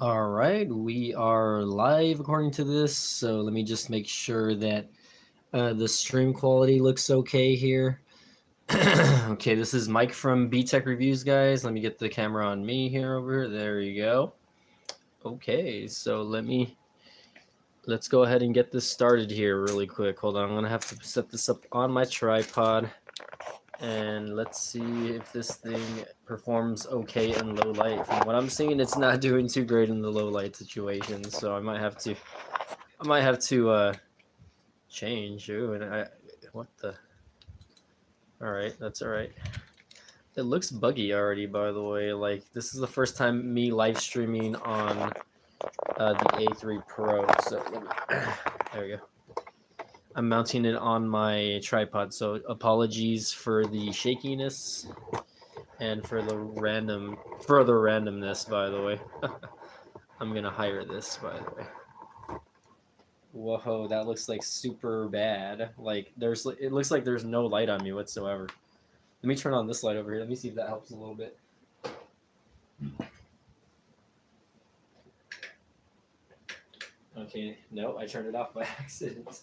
All right, we are live according to this, so let me just make sure that the stream quality looks okay here. Okay, this is Mike from B-Tech Reviews, guys. Let me get the camera on me here over. There you go. Okay, so let's go ahead and get this started here really quick. Hold on, I'm gonna have to set this up on my tripod, and let's see if this thing performs okay in low light. From what I'm seeing, it's not doing too great in the low light situation, so I might have to change. Ooh, and what the? All right, that's all right. It looks buggy already, by the way. Like, this is the first time me live streaming on the A3 Pro. So let me, there we go. I'm mounting it on my tripod, so apologies for the shakiness and for the further randomness, by the way. I'm gonna hire this, by the way. Whoa, that looks like super bad. Like it looks like there's no light on me whatsoever. Let me turn on this light over here. Let me see if that helps a little bit. Okay, no, I turned it off by accident.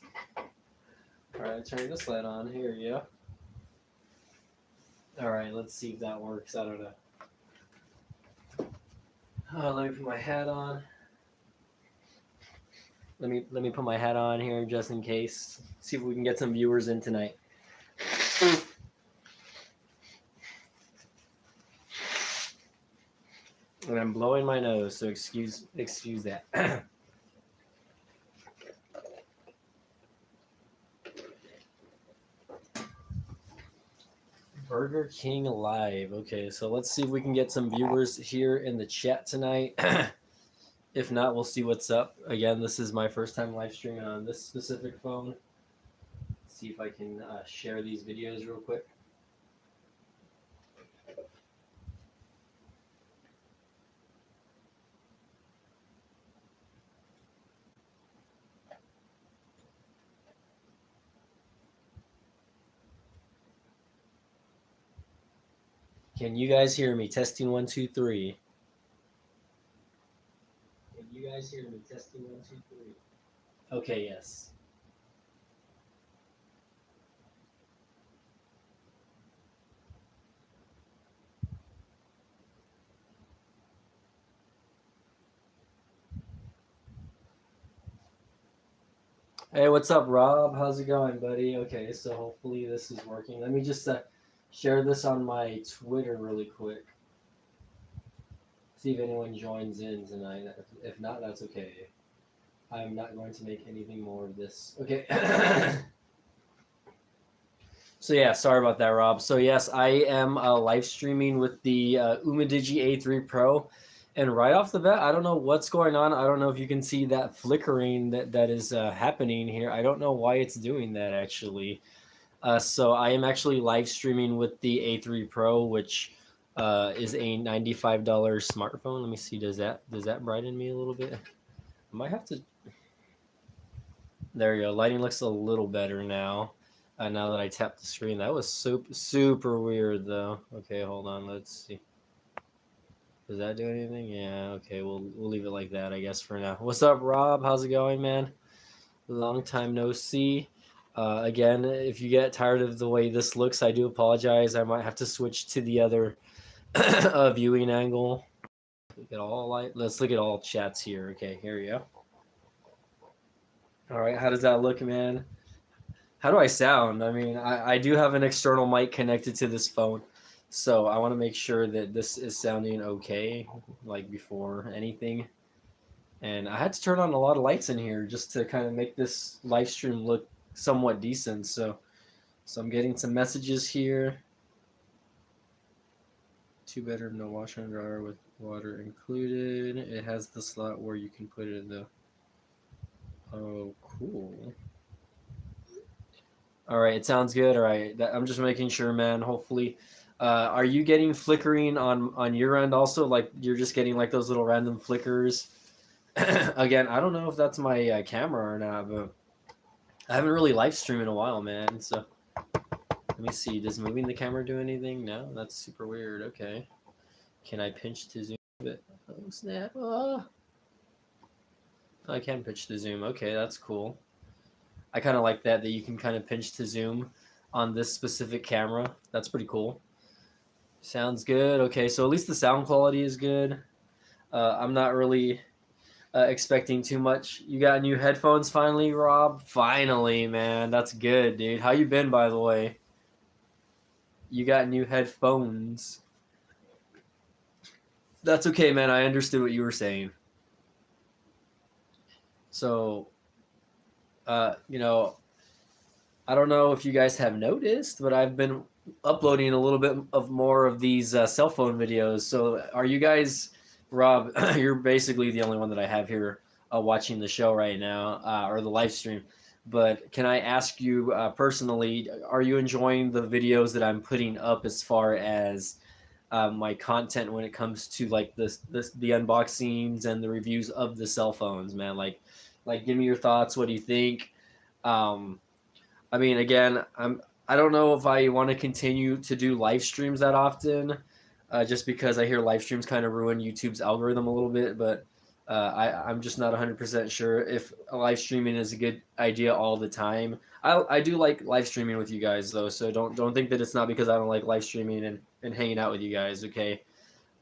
Alright, turn this light on. Here you go. Alright, let's see if that works. I don't know. Let me put my hat on. Let me put my hat on here just in case. See if we can get some viewers in tonight. And I'm blowing my nose, so excuse that. Burger King Live. Okay, so let's see if we can get some viewers here in the chat tonight. If not, we'll see what's up. Again, this is my first time live streaming on this specific phone. Let's see if I can share these videos real quick. Can you guys hear me? Testing 1, 2, 3. Can you guys hear me? Testing 1, 2, 3. Okay, yes. Hey, what's up, Rob? How's it going, buddy? Okay, so hopefully this is working. Let me just share this on my Twitter really quick. See if anyone joins in tonight. If not, that's okay. I'm not going to make anything more of this. Okay. So yeah, sorry about that, Rob. So yes, I am live streaming with the UMIDIGI A3 Pro. And right off the bat, I don't know what's going on. I don't know if you can see that flickering that is happening here. I don't know why it's doing that, actually. So I am actually live streaming with the A3 Pro, which is a $95 smartphone. Let me see. Does that brighten me a little bit? I might have to. There you go. Lighting looks a little better now. Now that I tapped the screen, that was super weird though. Okay, hold on. Let's see. Does that do anything? Yeah. Okay, we'll leave it like that, I guess, for now. What's up, Rob? How's it going, man? Long time no see. Again, if you get tired of the way this looks, I do apologize. I might have to switch to the other viewing angle. Look at all let's look at all chats here. Okay, here we go. All right, how does that look, man? How do I sound? I mean, I do have an external mic connected to this phone, so I want to make sure that this is sounding okay, like before anything. And I had to turn on a lot of lights in here just to kind of make this live stream look somewhat decent. So I'm getting some messages here. 2-bedroom, no washer and dryer with water included. It has the slot where you can put it in the. Oh, cool. All right, it sounds good. All right, I'm just making sure, man. Hopefully, are you getting flickering on your end also? Like you're just getting like those little random flickers. Again, I don't know if that's my camera or not, but I haven't really live streamed in a while, man. So let me see. Does moving the camera do anything? No, that's super weird. Okay, can I pinch to zoom it? Oh snap! Oh. I can pinch to zoom. Okay, that's cool. I kind of like that you can kind of pinch to zoom on this specific camera. That's pretty cool. Sounds good. Okay, so at least the sound quality is good. I'm not really expecting too much. You got new headphones finally, Rob? Finally, man. That's good, dude. How you been, by the way? You got new headphones. That's okay, man. I understood what you were saying. So, you know, I don't know if you guys have noticed, but I've been uploading a little bit of more of these cell phone videos. So, are you guys, Rob? You're basically the only one that I have here watching the show right now, or the live stream. But can I ask you personally, are you enjoying the videos that I'm putting up as far as my content when it comes to like the unboxings and the reviews of the cell phones, man? Like give me your thoughts. What do you think? Um, I mean, again, I don't know if I want to continue to do live streams that often, just because I hear live streams kind of ruin YouTube's algorithm a little bit. But I'm just not 100% sure if live streaming is a good idea all the time. I do like live streaming with you guys though, so don't think that it's not because I don't like live streaming and hanging out with you guys. Okay,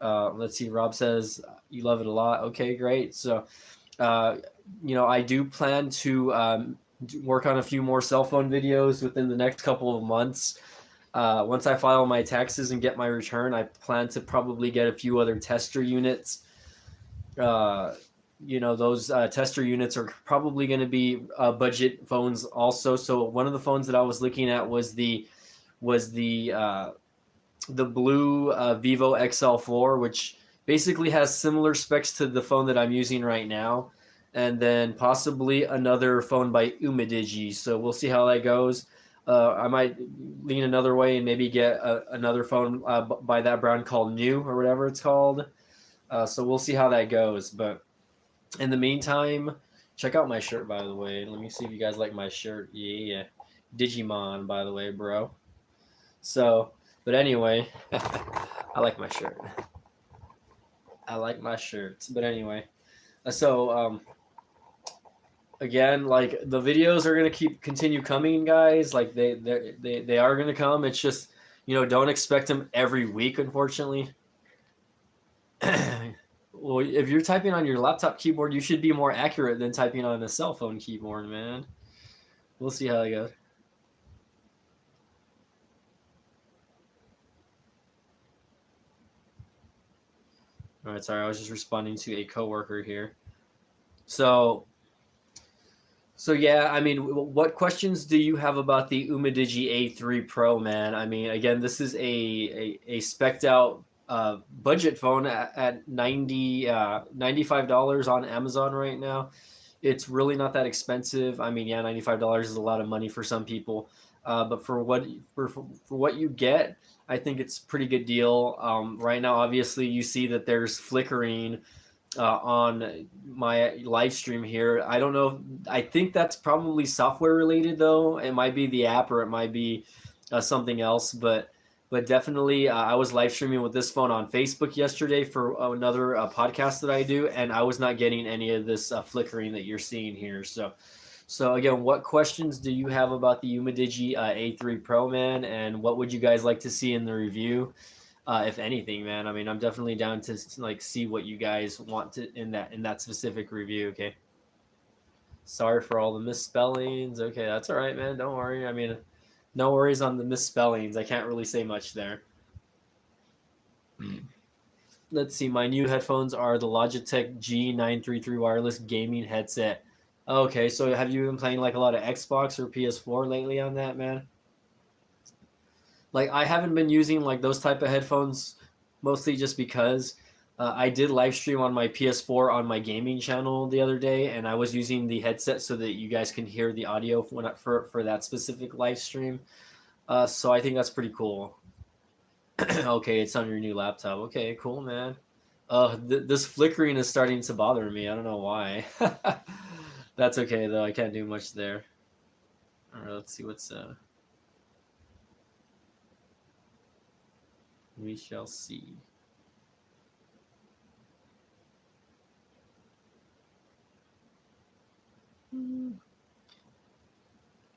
let's see. Rob says you love it a lot. Okay, great. So uh, I do plan to work on a few more cell phone videos within the next couple of months. Once I file my taxes and get my return, I plan to probably get a few other tester units. Uh, those tester units are probably going to be budget phones also. So one of the phones that I was looking at was the blue Vivo XL4, which basically has similar specs to the phone that I'm using right now, and then possibly another phone by UMIDIGI. So we'll see how that goes. I might lean another way and maybe get another phone by that brand called New or whatever it's called. So we'll see how that goes. But in the meantime, check out my shirt, by the way. Let me see if you guys like my shirt. Yeah. Digimon, by the way, bro. So, but anyway, I like my shirt. I like my shirts. But anyway, so again, like the videos are gonna continue coming, guys. Like they are gonna come. It's just don't expect them every week, unfortunately. Well, if you're typing on your laptop keyboard, you should be more accurate than typing on a cell phone keyboard, man. We'll see how it goes. All right, sorry, I was just responding to a coworker here. So yeah, I mean, what questions do you have about the UMIDIGI A3 Pro, man? I mean, again, this is a spec'd out budget phone at $95 on Amazon right now. It's really not that expensive. I mean, yeah, $95 is a lot of money for some people, but for what you get, I think it's a pretty good deal. Right now, obviously, you see that there's flickering on my live stream here. I don't know. I think that's probably software related, though. It might be the app or it might be something else, but definitely, I was live streaming with this phone on Facebook yesterday for another podcast that I do, and I was not getting any of this flickering that you're seeing here. So again, what questions do you have about the UMIDIGI A3 Pro, man? And what would you guys like to see in the review? If anything, man. I mean, I'm definitely down to like see what you guys want to in that specific review. Okay. Sorry for all the misspellings. Okay, that's all right, man. Don't worry. I mean, no worries on the misspellings. I can't really say much there. Let's see. My new headphones are the Logitech G933 wireless gaming headset. Okay, so have you been playing like a lot of Xbox or PS4 lately on that, man? Like I haven't been using like those type of headphones mostly just because I did live stream on my PS4 on my gaming channel the other day, and I was using the headset so that you guys can hear the audio for that specific live stream. So I think that's pretty cool. Okay, it's on your new laptop. Okay, cool, man. This flickering is starting to bother me. I don't know why. That's okay though. I can't do much there. All right, let's see what's. We shall see.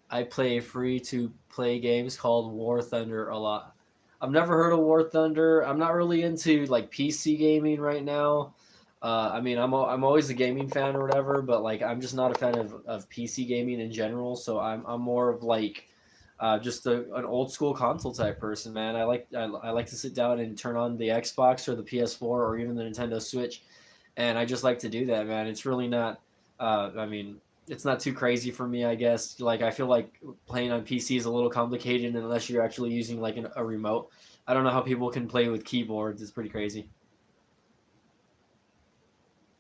I play free-to-play games called War Thunder a lot. I've never heard of War Thunder. I'm not really into like PC gaming right now. I mean, I'm always a gaming fan or whatever, but like I'm just not a fan of PC gaming in general. So I'm more of like just an old school console type person, man. I like to sit down and turn on the Xbox or the PS4 or even the Nintendo Switch, and I just like to do that, man. It's really not. I mean, it's not too crazy for me, I guess. Like I feel like playing on PC is a little complicated unless you're actually using like a remote. I don't know how people can play with keyboards. It's pretty crazy.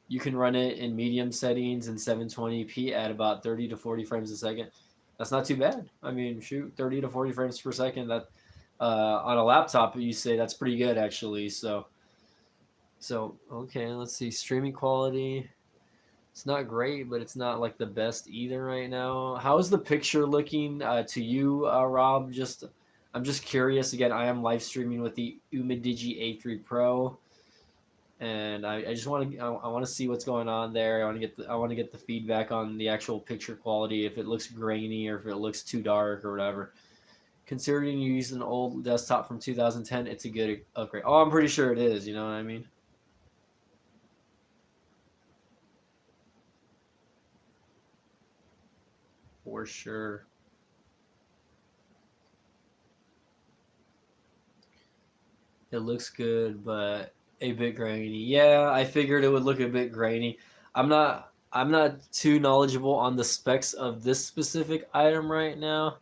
You can run it in medium settings in 720p at about 30 to 40 frames a second. That's not too bad. I mean, shoot, 30 to 40 frames per second. That on a laptop, you say that's pretty good actually. So okay, let's see. Streaming quality. It's not great, but it's not like the best either right now. How's the picture looking to you, Rob? I'm just curious. Again, I am live streaming with the UMIDIGI A3 Pro, and I just want to I want to see what's going on there. I want to get the feedback on the actual picture quality, if it looks grainy or if it looks too dark or whatever. Considering you used an old desktop from 2010, it's a good upgrade. Oh, I'm pretty sure it is. You know what I mean? For sure. It looks good, but a bit grainy. Yeah, I figured it would look a bit grainy. I'm not too knowledgeable on the specs of this specific item right now.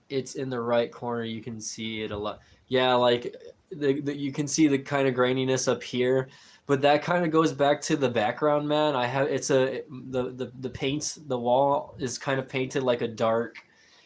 It's in the right corner. You can see it a lot. Yeah, like you can see the kind of graininess up here, but that kind of goes back to the background, man. I have it's a the paints the wall is kind of painted like a dark.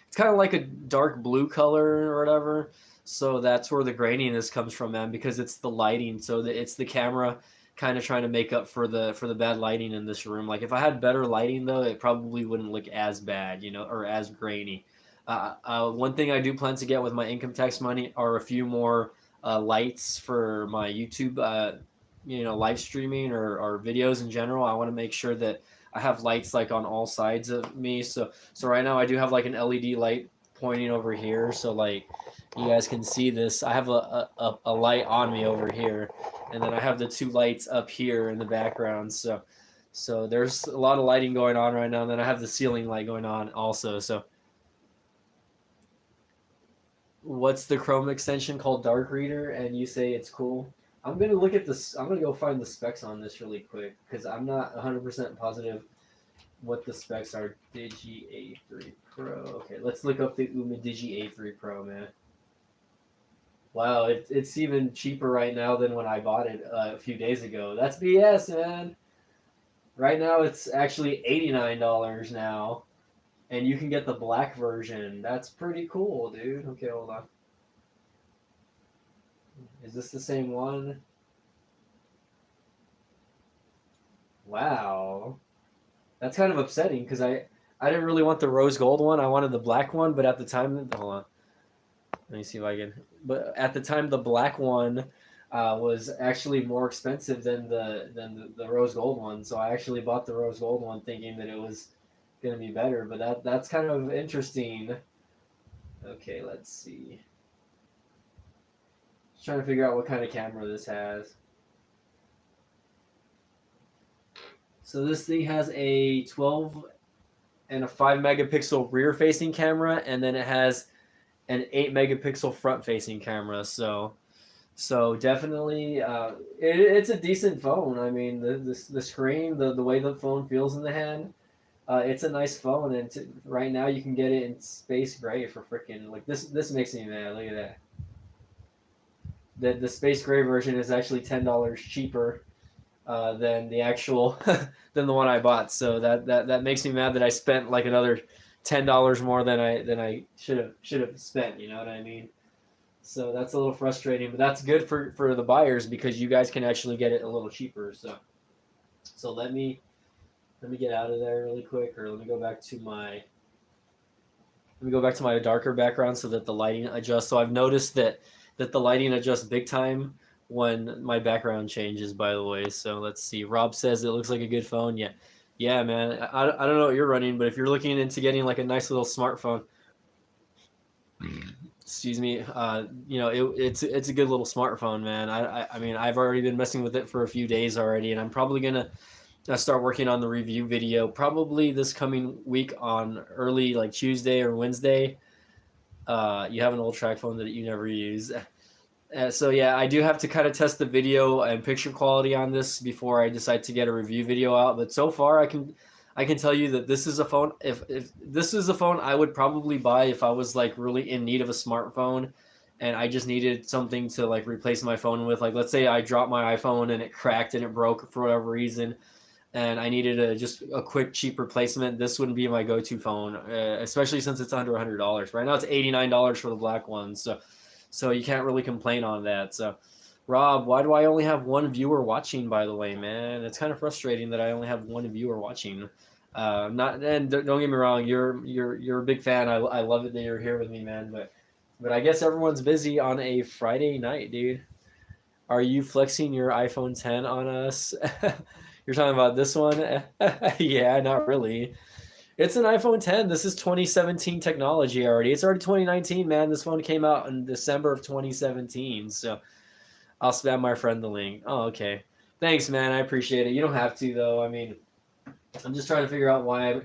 It's kind of like a dark blue color or whatever. So that's where the graininess comes from, man, because it's the lighting. So it's the camera kind of trying to make up for the bad lighting in this room. Like if I had better lighting though, it probably wouldn't look as bad, you know, or as grainy. One thing I do plan to get with my income tax money are a few more lights for my YouTube, you know, live streaming or videos in general. I want to make sure that I have lights like on all sides of me. So right now I do have like an LED light pointing over here. So like you guys can see this. I have a light on me over here, and then I have the two lights up here in the background. So there's a lot of lighting going on right now. And then I have the ceiling light going on also. So what's the Chrome extension called Dark Reader, and you say it's cool. I'm gonna look at this. I'm gonna go find the specs on this really quick because I'm not 100% positive what the specs are. Digi A3 Pro. Okay, let's look up the Digi A3 Pro, man. Wow, it's even cheaper right now than when I bought it a few days ago. That's BS, man. Right now it's actually $89 now, and you can get the black version. That's pretty cool, dude. Okay, hold on. Is this the same one? Wow. That's kind of upsetting because I didn't really want the rose gold one. I wanted the black one, but at the time, hold on. Let me see if I can. But at the time, the black one was actually more expensive than the rose gold one. So I actually bought the rose gold one thinking that it was gonna be better. But that's kind of interesting. Okay, let's see. Just trying to figure out what kind of camera this has. So this thing has a 12 and a 5 megapixel rear facing camera, and then it has an 8 megapixel front facing camera. So definitely, it's a decent phone. I mean, the screen, the way the phone feels in the hand, it's a nice phone. And right now you can get it in space gray for freaking like this. This makes me mad. Look at that. The space gray version is actually $10 cheaper than the actual than the one I bought. So that makes me mad that I spent like another $10 more than I should have spent. You know what I mean? So that's a little frustrating, but that's good for the buyers because you guys can actually get it a little cheaper. So let me get out of there really quick, or let me go back to my darker background so that the lighting adjusts. So I've noticed that the lighting adjusts big time when my background changes, by the way. So let's see. Rob says it looks like a good phone. Yeah. Yeah, man. I don't know what you're running, but if you're looking into getting like a nice little smartphone, excuse me, it's a good little smartphone, man. I mean, I've already been messing with it for a few days already, and I'm probably gonna start working on the review video probably this coming week on early like Tuesday or Wednesday. You have an old track phone that you never use. So yeah, I do have to kind of test the video and picture quality on this before I decide to get a review video out. But so far, I can tell you that this is a phone. If this is a phone I would probably buy if I was like really in need of a smartphone, and I just needed something to like replace my phone with. Like let's say I dropped my iPhone and it cracked and it broke for whatever reason, and I needed just a quick cheap replacement. This wouldn't be my go-to phone, especially since it's under $100. Right now it's $89 for the black one. So you can't really complain on that. So, Rob, why do I only have one viewer watching? By the way, man, it's kind of frustrating that I only have one viewer watching. Not and don't get me wrong, you're a big fan. I love it that you're here with me, man. But I guess everyone's busy on a Friday night, dude. Are you flexing your iPhone 10 on us? You're talking about this one? Yeah, not really. It's an iPhone 10. This is 2017 technology already. It's already 2019, man. This phone came out in December of 2017. So I'll spam my friend the link. Oh, okay. Thanks, man. I appreciate it. You don't have to, though. I mean, I'm just trying to figure out why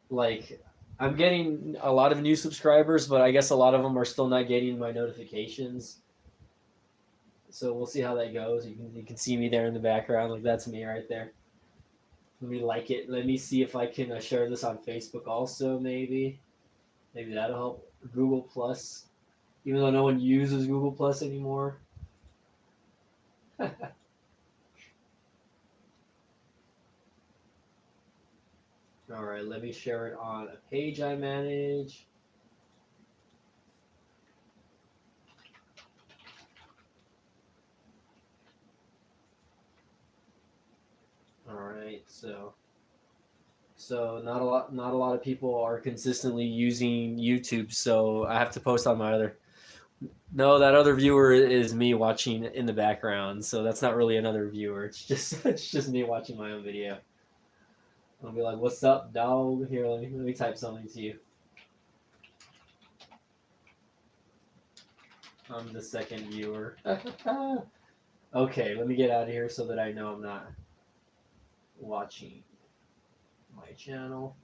like, I'm getting a lot of new subscribers, but I guess a lot of them are still not getting my notifications. So we'll see how that goes. You can see me there in the background. Like, that's me right there. Let me like it. Let me see if I can share this on Facebook also, maybe. Maybe that'll help. Google Plus, even though no one uses Google Plus anymore. All right, let me share it on a page I manage. All right, so not a lot of people are consistently using YouTube, so I have to post on my other. No, that other viewer is me watching in the background, so that's not really another viewer. It's just it's just me watching my own video. I'll be like, "What's up, dog?" Here, let me type something to you. I'm the second viewer. Okay, let me get out of here so that I know I'm not watching my channel.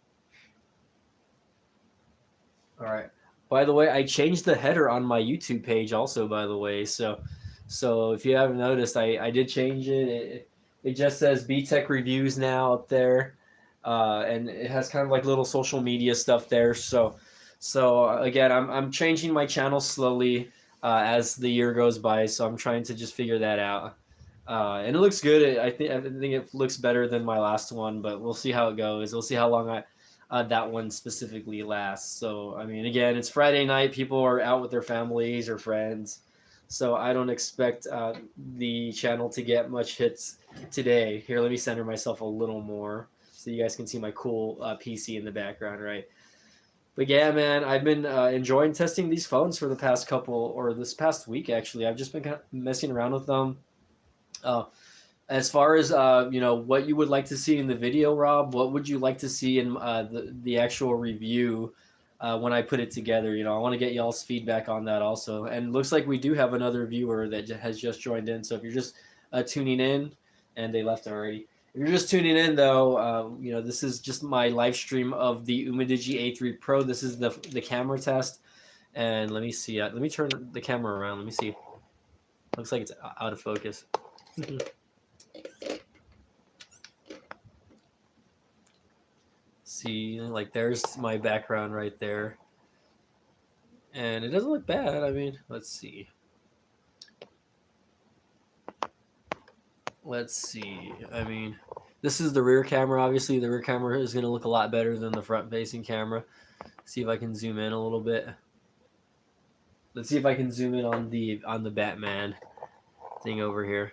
All right. By the way, I changed the header on my YouTube page also, by the way. So if you haven't noticed, I did change it. It just says B Tech Reviews now up there. And it has kind of like little social media stuff there. So again, I'm changing my channel slowly as the year goes by. So I'm trying to just figure that out. And it looks good. I think it looks better than my last one, but we'll see how it goes. We'll see how long that one specifically lasts. So I mean, again, it's Friday night. People are out with their families or friends, so I don't expect the channel to get much hits today. Here, let me center myself a little more so you guys can see my cool PC in the background, right? But yeah, man, I've been enjoying testing these phones for the past couple or this past week actually. I've just been kind of messing around with them. Uh, as far as what you would like to see in the video, Rob, what would you like to see in the actual review when I put it together? I want to get y'all's feedback on that also. And looks like we do have another viewer that has just joined in. So if you're just tuning in, and they left already. If you're just tuning in, though, this is just my live stream of the UMIDIGI A3 Pro. This is the camera test. And let me see. Let me turn the camera around. Let me see. Looks like it's out of focus. See, like there's my background right there. And it doesn't look bad. I mean, let's see. I mean, this is the rear camera. Obviously, the rear camera is going to look a lot better than the front-facing camera. See if I can zoom in a little bit. Let's see if I can zoom in on the Batman thing over here.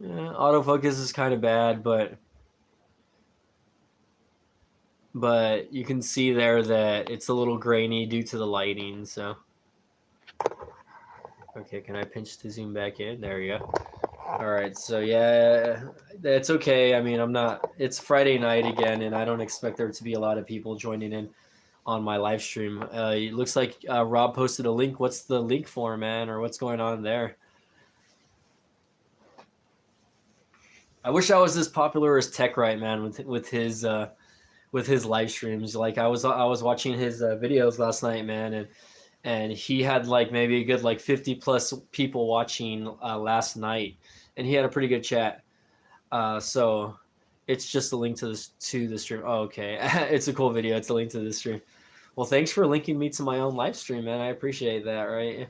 Yeah, autofocus is kind of bad, but you can see there that it's a little grainy due to the lighting. So Okay, can I pinch to zoom back in? There you go. All right, so yeah, it's okay. I mean, I'm not. It's Friday night again, and I don't expect there to be a lot of people joining in on my live stream. It looks like Rob posted a link. What's the link for, man, or what's going on there? I wish I was as popular as Tech Right, man, with his live streams. Like I was watching his videos last night, man, and he had like maybe a good like 50 plus people watching last night, and he had a pretty good chat. So it's just a link to the stream. Oh, okay, it's a cool video. It's a link to the stream. Well, thanks for linking me to my own live stream, man. I appreciate that. Right.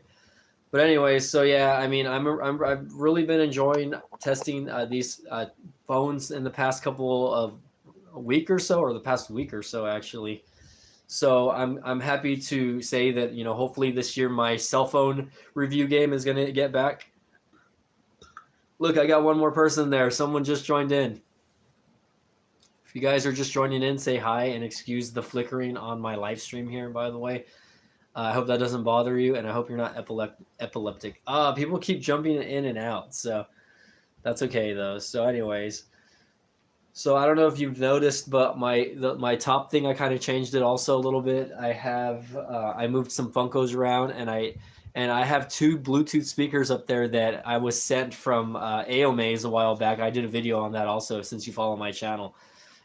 But anyway, so yeah, I mean, I've really been enjoying testing these phones in the past couple of a week or so, or the past week or so actually. So I'm happy to say that hopefully this year my cell phone review game is gonna get back. Look, I got one more person there. Someone just joined in. If you guys are just joining in, say hi and excuse the flickering on my live stream here. By the way, I hope that doesn't bother you, and I hope you're not epileptic. People keep jumping in and out, so that's okay though. So, anyways, so I don't know if you've noticed, but my top thing I kind of changed it also a little bit. I moved some Funkos around, and I have two Bluetooth speakers up there that I was sent from AOMAze a while back. I did a video on that also, since you follow my channel.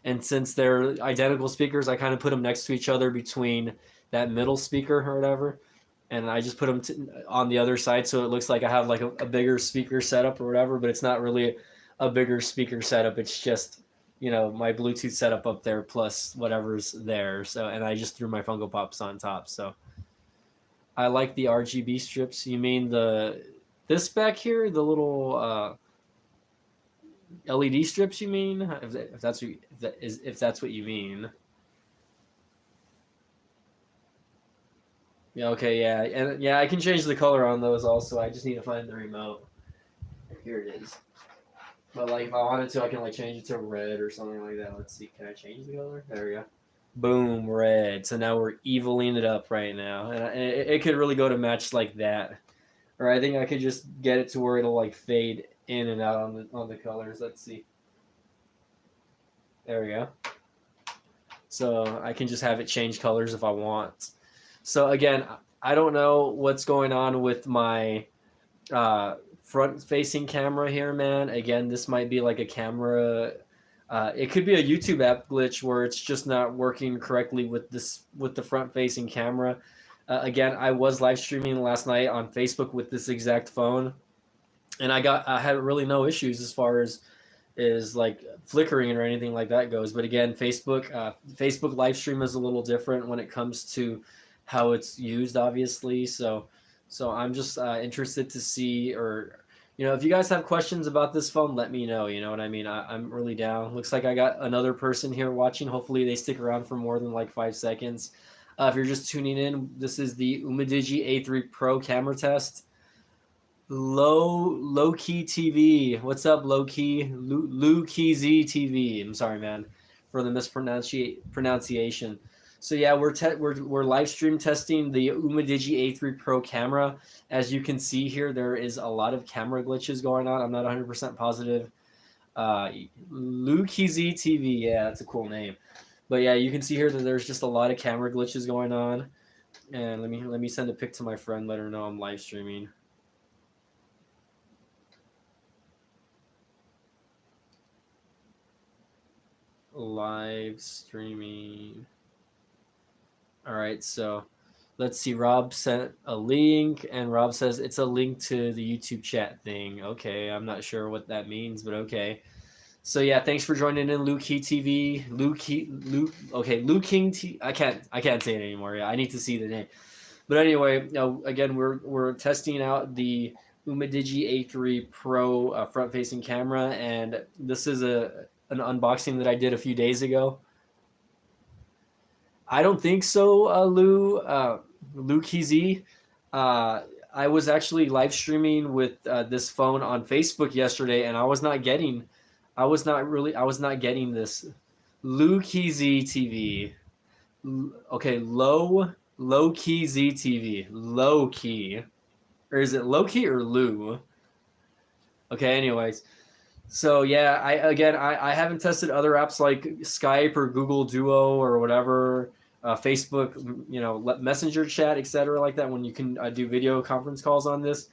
And since they're identical speakers, I kind of put them next to each other between that middle speaker or whatever, and I just put them on the other side, so it looks like I have like a bigger speaker setup or whatever, but it's not really a bigger speaker setup. It's just my Bluetooth setup up there plus whatever's there. So, and I just threw my Funko Pops on top. So I like the RGB strips. You mean this back here, the little LED strips? You mean if that's what you mean? Yeah, okay, yeah. And yeah, I can change the color on those also. I just need to find the remote. Here it is. But like if I wanted to, I can like change it to red or something like that. Let's see. Can I change the color? There we go. Boom, red. So now we're evening it up right now. And it could really go to match like that. Or I think I could just get it to where it'll like fade in and out on the colors. Let's see. There we go. So I can just have it change colors if I want. So again, I don't know what's going on with my front-facing camera here, man. Again, this might be like a camera. It could be a YouTube app glitch where it's just not working correctly with the front-facing camera. Again, I was live streaming last night on Facebook with this exact phone, and I had really no issues as far as like flickering or anything like that goes. But again, Facebook live stream is a little different when it comes to how it's used, obviously. So I'm just interested to see, or if you guys have questions about this phone, let me know. You know what I mean? I'm really down. Looks like I got another person here watching. Hopefully they stick around for more than like 5 seconds. If you're just tuning in, this is the UMIDIGI A3 Pro camera test. Low key TV. What's up, low key? Lou Key Z TV. I'm sorry, man, for the mispronunciation. So yeah, we're live stream testing the UMIDIGI A3 Pro camera. As you can see here, there is a lot of camera glitches going on. I'm not 100% positive. Lou Key Z TV. Yeah, that's a cool name. But yeah, you can see here that there's just a lot of camera glitches going on. And let me send a pic to my friend, let her know I'm live streaming. Live streaming. All right, so let's see. Rob sent a link, and Rob says it's a link to the YouTube chat thing. Okay, I'm not sure what that means, but okay. So yeah, thanks for joining in, Luke Key TV. Luke King T. I can't say it anymore. Yeah, I need to see the name. But anyway, again, we're testing out the UMIDIGI A3 Pro front-facing camera, and this is an unboxing that I did a few days ago. I don't think so, Lou KZ. I was actually live streaming with this phone on Facebook yesterday, and I was not getting this. Lou KZ TV. Okay, low key Z TV. Low key. Or is it Loki or Lou? Okay, anyways. So yeah, I haven't tested other apps like Skype or Google Duo or whatever, Facebook, Messenger chat, etc. like that when you can do video conference calls on this.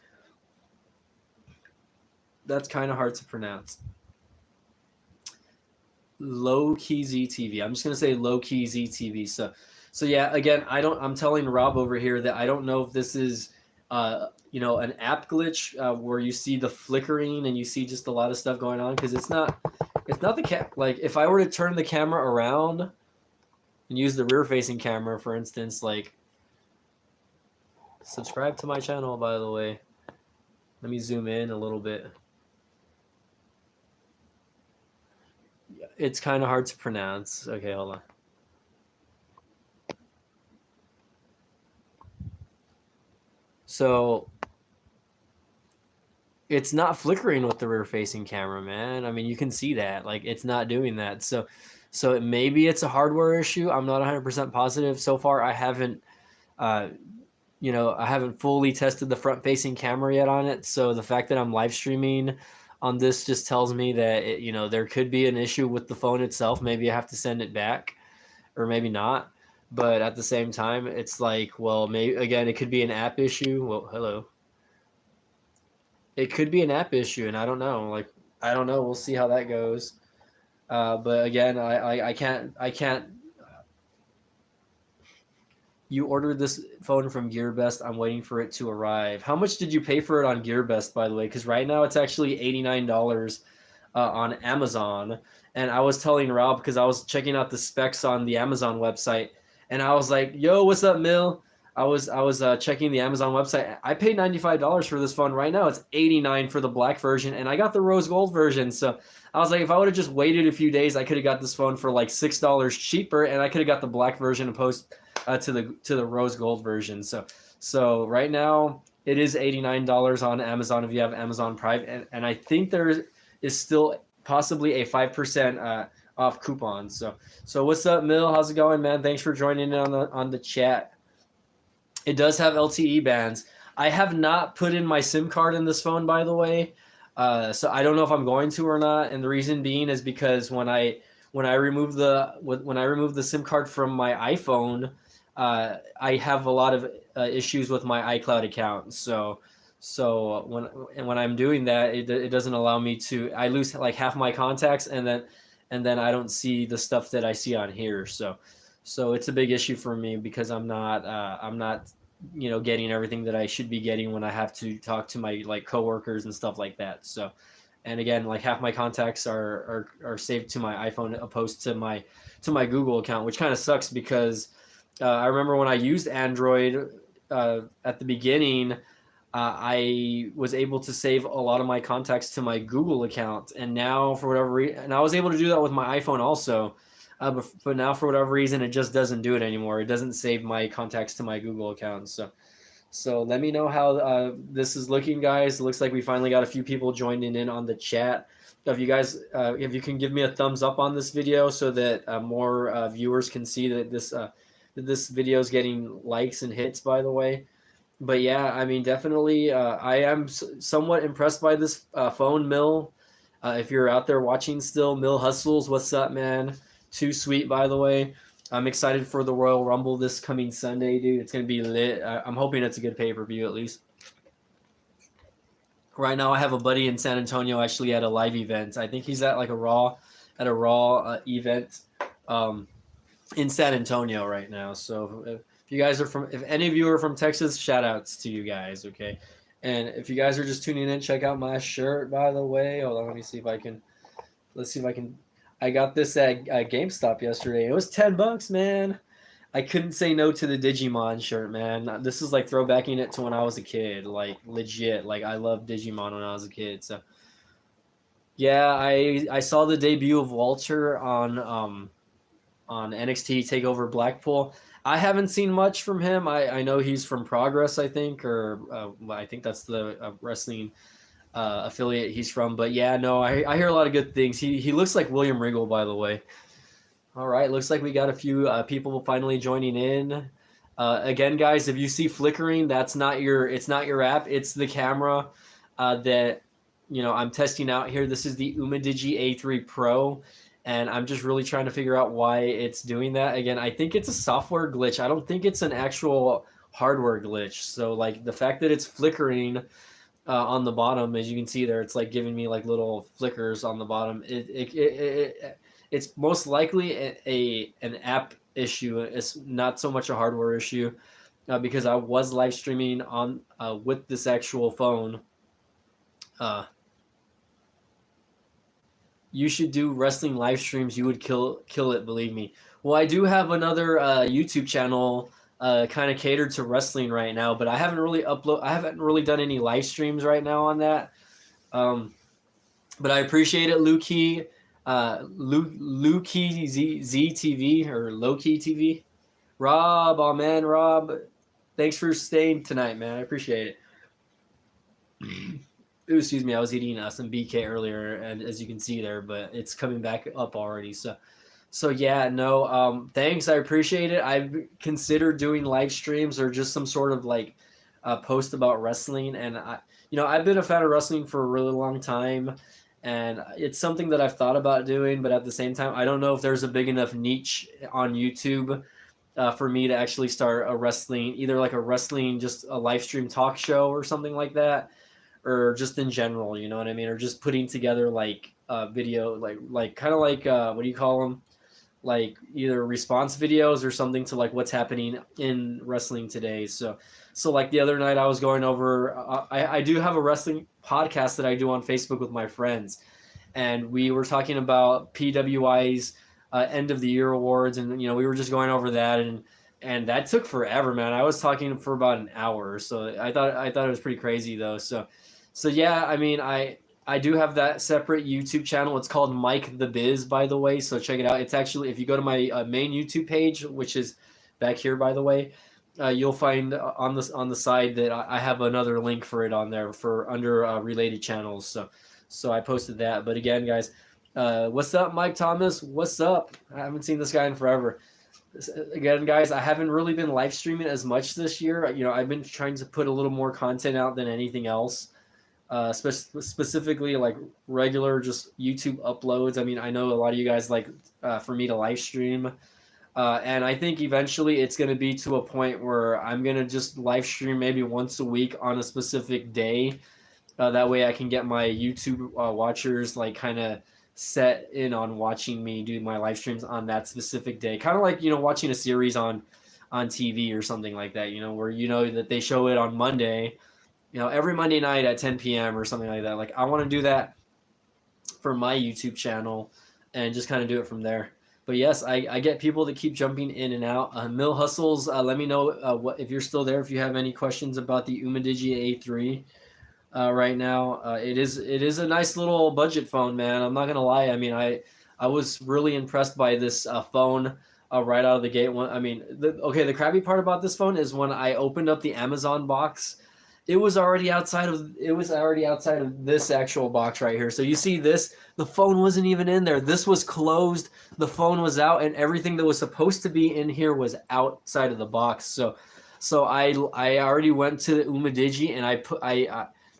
That's kind of hard to pronounce. Low key ZTV. I'm just gonna say low key ZTV. So yeah, again, I'm telling Rob over here that I don't know if this is an app glitch where you see the flickering and you see just a lot of stuff going on, because it's not the like if I were to turn the camera around and use the rear facing camera, for instance, like subscribe to my channel, by the way. Let me zoom in a little bit. It's kind of hard to pronounce. Okay, hold on. So it's not flickering with the rear facing camera, man. I mean, you can see that. Like, it's not doing that. So maybe it's a hardware issue. I'm not 100% positive. So far, I haven't I haven't fully tested the front facing camera yet on it. So the fact that I'm live streaming on this just tells me that there could be an issue with the phone itself. Maybe I have to send it back, or maybe not. But at the same time, it's like, well, maybe again, it could be an app issue. Well, hello. It could be an app issue, and I don't know. Like, I don't know. We'll see how that goes. But again, I can't. You ordered this phone from GearBest. I'm waiting for it to arrive. How much did you pay for it on GearBest, by the way? Because right now it's actually $89 on Amazon. And I was telling Rob, because I was checking out the specs on the Amazon website, and I was like, "Yo, what's up, Mill?" I was checking the Amazon website. I paid $95 for this phone. Right now it's $89 for the black version, and I got the rose gold version. So I was like, if I would have just waited a few days, I could have got this phone for like $6 cheaper, and I could have got the black version opposed to the rose gold version. So right now it is $89 on Amazon if you have Amazon Prime, and I think there is still possibly a 5% off coupon. So what's up, Mill? How's it going, man? Thanks for joining in on the chat. It does have LTE bands. I have not put in my SIM card in this phone, by the way. So I don't know if I'm going to or not. And the reason being is because when I remove the SIM card from my iPhone, I have a lot of issues with my iCloud account. So when I'm doing that, it doesn't allow me to. I lose like half my contacts, and then I don't see the stuff that I see on here. So it's a big issue for me because I'm not getting everything that I should be getting when I have to talk to my like coworkers and stuff like that. So, and again, like half my contacts are saved to my iPhone opposed to my Google account, which kind of sucks because I remember when I used Android at the beginning, I was able to save a lot of my contacts to my Google account, and now for whatever reason, and I was able to do that with my iPhone also. But now, for whatever reason, it just doesn't do it anymore. It doesn't save my contacts to my Google account. So let me know how this is looking, guys. It looks like we finally got a few people joining in on the chat. If you guys, if you can give me a thumbs up on this video so that more viewers can see that this video is getting likes and hits, by the way. But yeah, I mean, definitely, I am somewhat impressed by this phone, Mill. If you're out there watching still, Mill Hustles, what's up, man? Too sweet, by the way. I'm excited for the Royal Rumble this coming Sunday, dude. It's going to be lit. I'm hoping it's a good pay-per-view at least. Right now, I have a buddy in San Antonio actually at a live event. I think he's at like a Raw event in San Antonio right now. So if you guys are if any of you are from Texas, shout outs to you guys, okay? And if you guys are just tuning in, check out my shirt, by the way. Hold on, let's see if I can. I got this at GameStop yesterday. It was $10, man. I couldn't say no to the Digimon shirt, man. This is like throwbacking it to when I was a kid, like legit. Like I loved Digimon when I was a kid. So yeah, I saw the debut of Walter on NXT Takeover Blackpool. I haven't seen much from him. I know he's from Progress, I think, or I think that's the wrestling affiliate he's from. But yeah, no, I hear a lot of good things. He looks like William Regal, by the way. All right, looks like we got a few people finally joining in. Again, guys, if you see flickering, that's not it's not your app. It's the camera that I'm testing out here. This is the UMIDIGI A3 Pro, and I'm just really trying to figure out why it's doing that. Again, I think it's a software glitch. I don't think it's an actual hardware glitch. So like the fact that it's flickering on the bottom, as you can see there, it's like giving me like little flickers on the bottom. It's most likely an app issue. It's not so much a hardware issue because I was live streaming on with this actual phone. You should do wrestling live streams. You would kill it, believe me. Well, I do have another YouTube channel kind of catered to wrestling right now, but I haven't really done any live streams right now on that. But I appreciate it, Lukey, Lukey ZTV or Lowkey TV. Rob, oh man, Rob, thanks for staying tonight, man. I appreciate it. Ooh, excuse me, I was eating some BK earlier, and as you can see there, but it's coming back up already. So yeah, no, thanks. I appreciate it. I've considered doing live streams or just some sort of like post about wrestling, and I've been a fan of wrestling for a really long time, and it's something that I've thought about doing, but at the same time, I don't know if there's a big enough niche on YouTube for me to actually start a wrestling, either like a wrestling, just a live stream talk show or something like that, or just in general, you know what I mean, or just putting together like video, like kind of like what do you call them? Like either response videos or something to like what's happening in wrestling today. So like the other night I was going over, I do have a wrestling podcast that I do on Facebook with my friends, and we were talking about PWI's end of the year awards, and we were just going over that, and that took forever, man. I was talking for about an hour, so I thought it was pretty crazy though. So yeah, I mean, I do have that separate YouTube channel. It's called Mike the Biz, by the way. So check it out. It's actually, if you go to my main YouTube page, which is back here, by the way, you'll find on the side that I have another link for it on there for under related channels. So I posted that. But again, guys, what's up, Mike Thomas? What's up? I haven't seen this guy in forever. Again, guys, I haven't really been live streaming as much this year. I've been trying to put a little more content out than anything else. Specifically like regular just YouTube uploads. I mean, I know a lot of you guys like for me to live stream, and I think eventually it's going to be to a point where I'm going to just live stream maybe once a week on a specific day. That way I can get my YouTube watchers like kind of set in on watching me do my live streams on that specific day. Kind of like, watching a series on TV or something like that, where that they show it on Monday, every Monday night at 10 p.m. or something like that. Like, I want to do that for my YouTube channel and just kind of do it from there. But yes, I get people that keep jumping in and out. Mill Hustles, let me know if you're still there, if you have any questions about the UMIDIGI A3 right now. It is a nice little budget phone, man. I'm not going to lie. I mean, I was really impressed by this phone right out of the gate. The crappy part about this phone is when I opened up the Amazon box, it was already outside of this actual box right here. So you see this, the phone wasn't even in there. This was closed. The phone was out, and everything that was supposed to be in here was outside of the box. So I already went to the UMIDIGI, and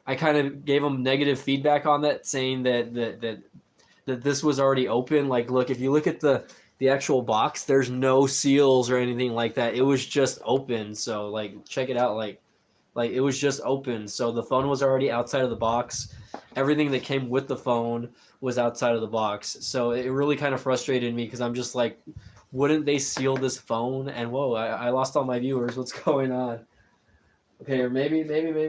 I kind of gave them negative feedback on that, saying that this was already open. Like, look, if you look at the actual box, there's no seals or anything like that. It was just open. So like, check it out. Like it was just open. So the phone was already outside of the box. Everything that came with the phone was outside of the box. So it really kind of frustrated me because I'm just like, wouldn't they seal this phone? And whoa, I lost all my viewers. What's going on? Okay, or maybe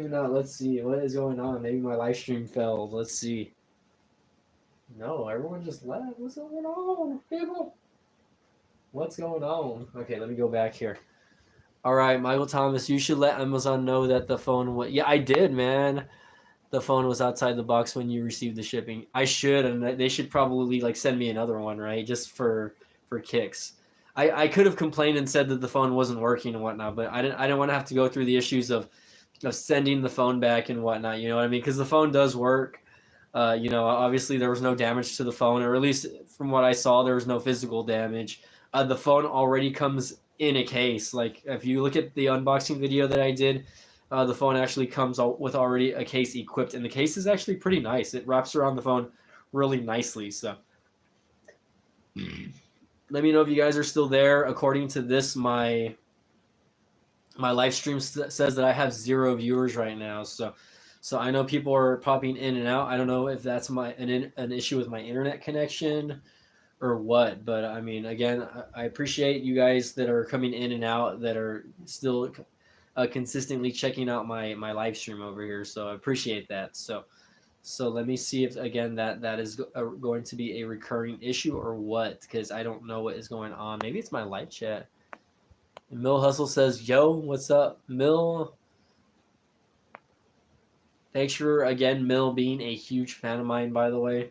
not. Let's see. What is going on? Maybe my live stream failed. Let's see. No, everyone just left. What's going on, people? What's going on? Okay, let me go back here. All right, Michael Thomas, you should let Amazon know that the phone was... Yeah, I did, man. The phone was outside the box when you received the shipping. I should, and they should probably like send me another one, right? Just for kicks. I could have complained and said that the phone wasn't working and whatnot, but I didn't want to have to go through the issues of sending the phone back and whatnot. You know what I mean? Because the phone does work. Obviously there was no damage to the phone, or at least from what I saw, there was no physical damage. The phone already comes in a case. Like if you look at the unboxing video that I did, the phone actually comes out with already a case equipped, and the case is actually pretty nice. It wraps around the phone really nicely. So let me know if you guys are still there. According to this, my live stream says that I have 0 viewers right now. So I know people are popping in and out. I don't know if that's an issue with my internet connection or what, but I mean, again, I appreciate you guys that are coming in and out, that are still consistently checking out my live stream over here. So I appreciate that. So let me see if again that is going to be a recurring issue or what, because I don't know what is going on. Maybe it's my live chat. Mill Hustle says, "Yo, what's up, Mill?" Thanks for again, Mill, being a huge fan of mine. By the way,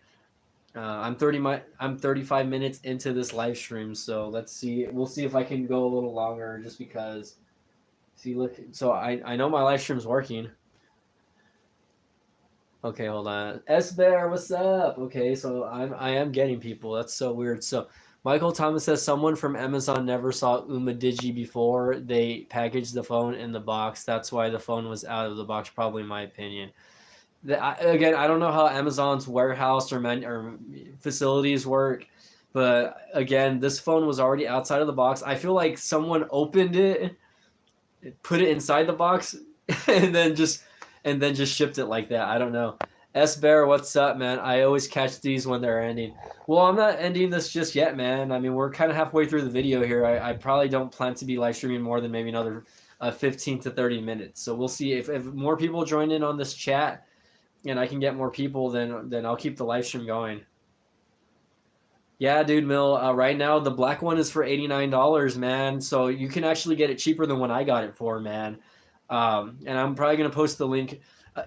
I'm 35 minutes into this live stream, so let's see. We'll see if I can go a little longer, just because. See, look. So I know my live stream's working. Okay, hold on. S Bear, what's up? Okay, so I am getting people. That's so weird. So Michael Thomas says someone from Amazon never saw UMIDIGI before they packaged the phone in the box. That's why the phone was out of the box. Probably my opinion. Again, I don't know how Amazon's warehouse or facilities work, but again, this phone was already outside of the box. I feel like someone opened it, put it inside the box, and then just shipped it like that. I don't know. S Bear, what's up, man? I always catch these when they're ending. Well, I'm not ending this just yet, man. I mean, we're kind of halfway through the video here. I probably don't plan to be live streaming more than maybe another 15 to 30 minutes. So we'll see if more people join in on this chat and I can get more people, then I'll keep the live stream going. Yeah, dude, Mill. Right now, the black one is for $89, man. So you can actually get it cheaper than what I got it for, man. And I'm probably going to post the link.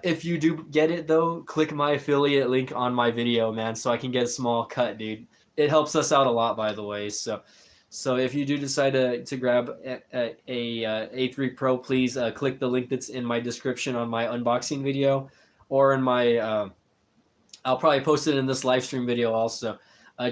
If you do get it, though, click my affiliate link on my video, man, so I can get a small cut, dude. It helps us out a lot, by the way. So if you do decide to grab a A3 Pro, please click the link that's in my description on my unboxing video, or in my I'll probably post it in this live stream video also,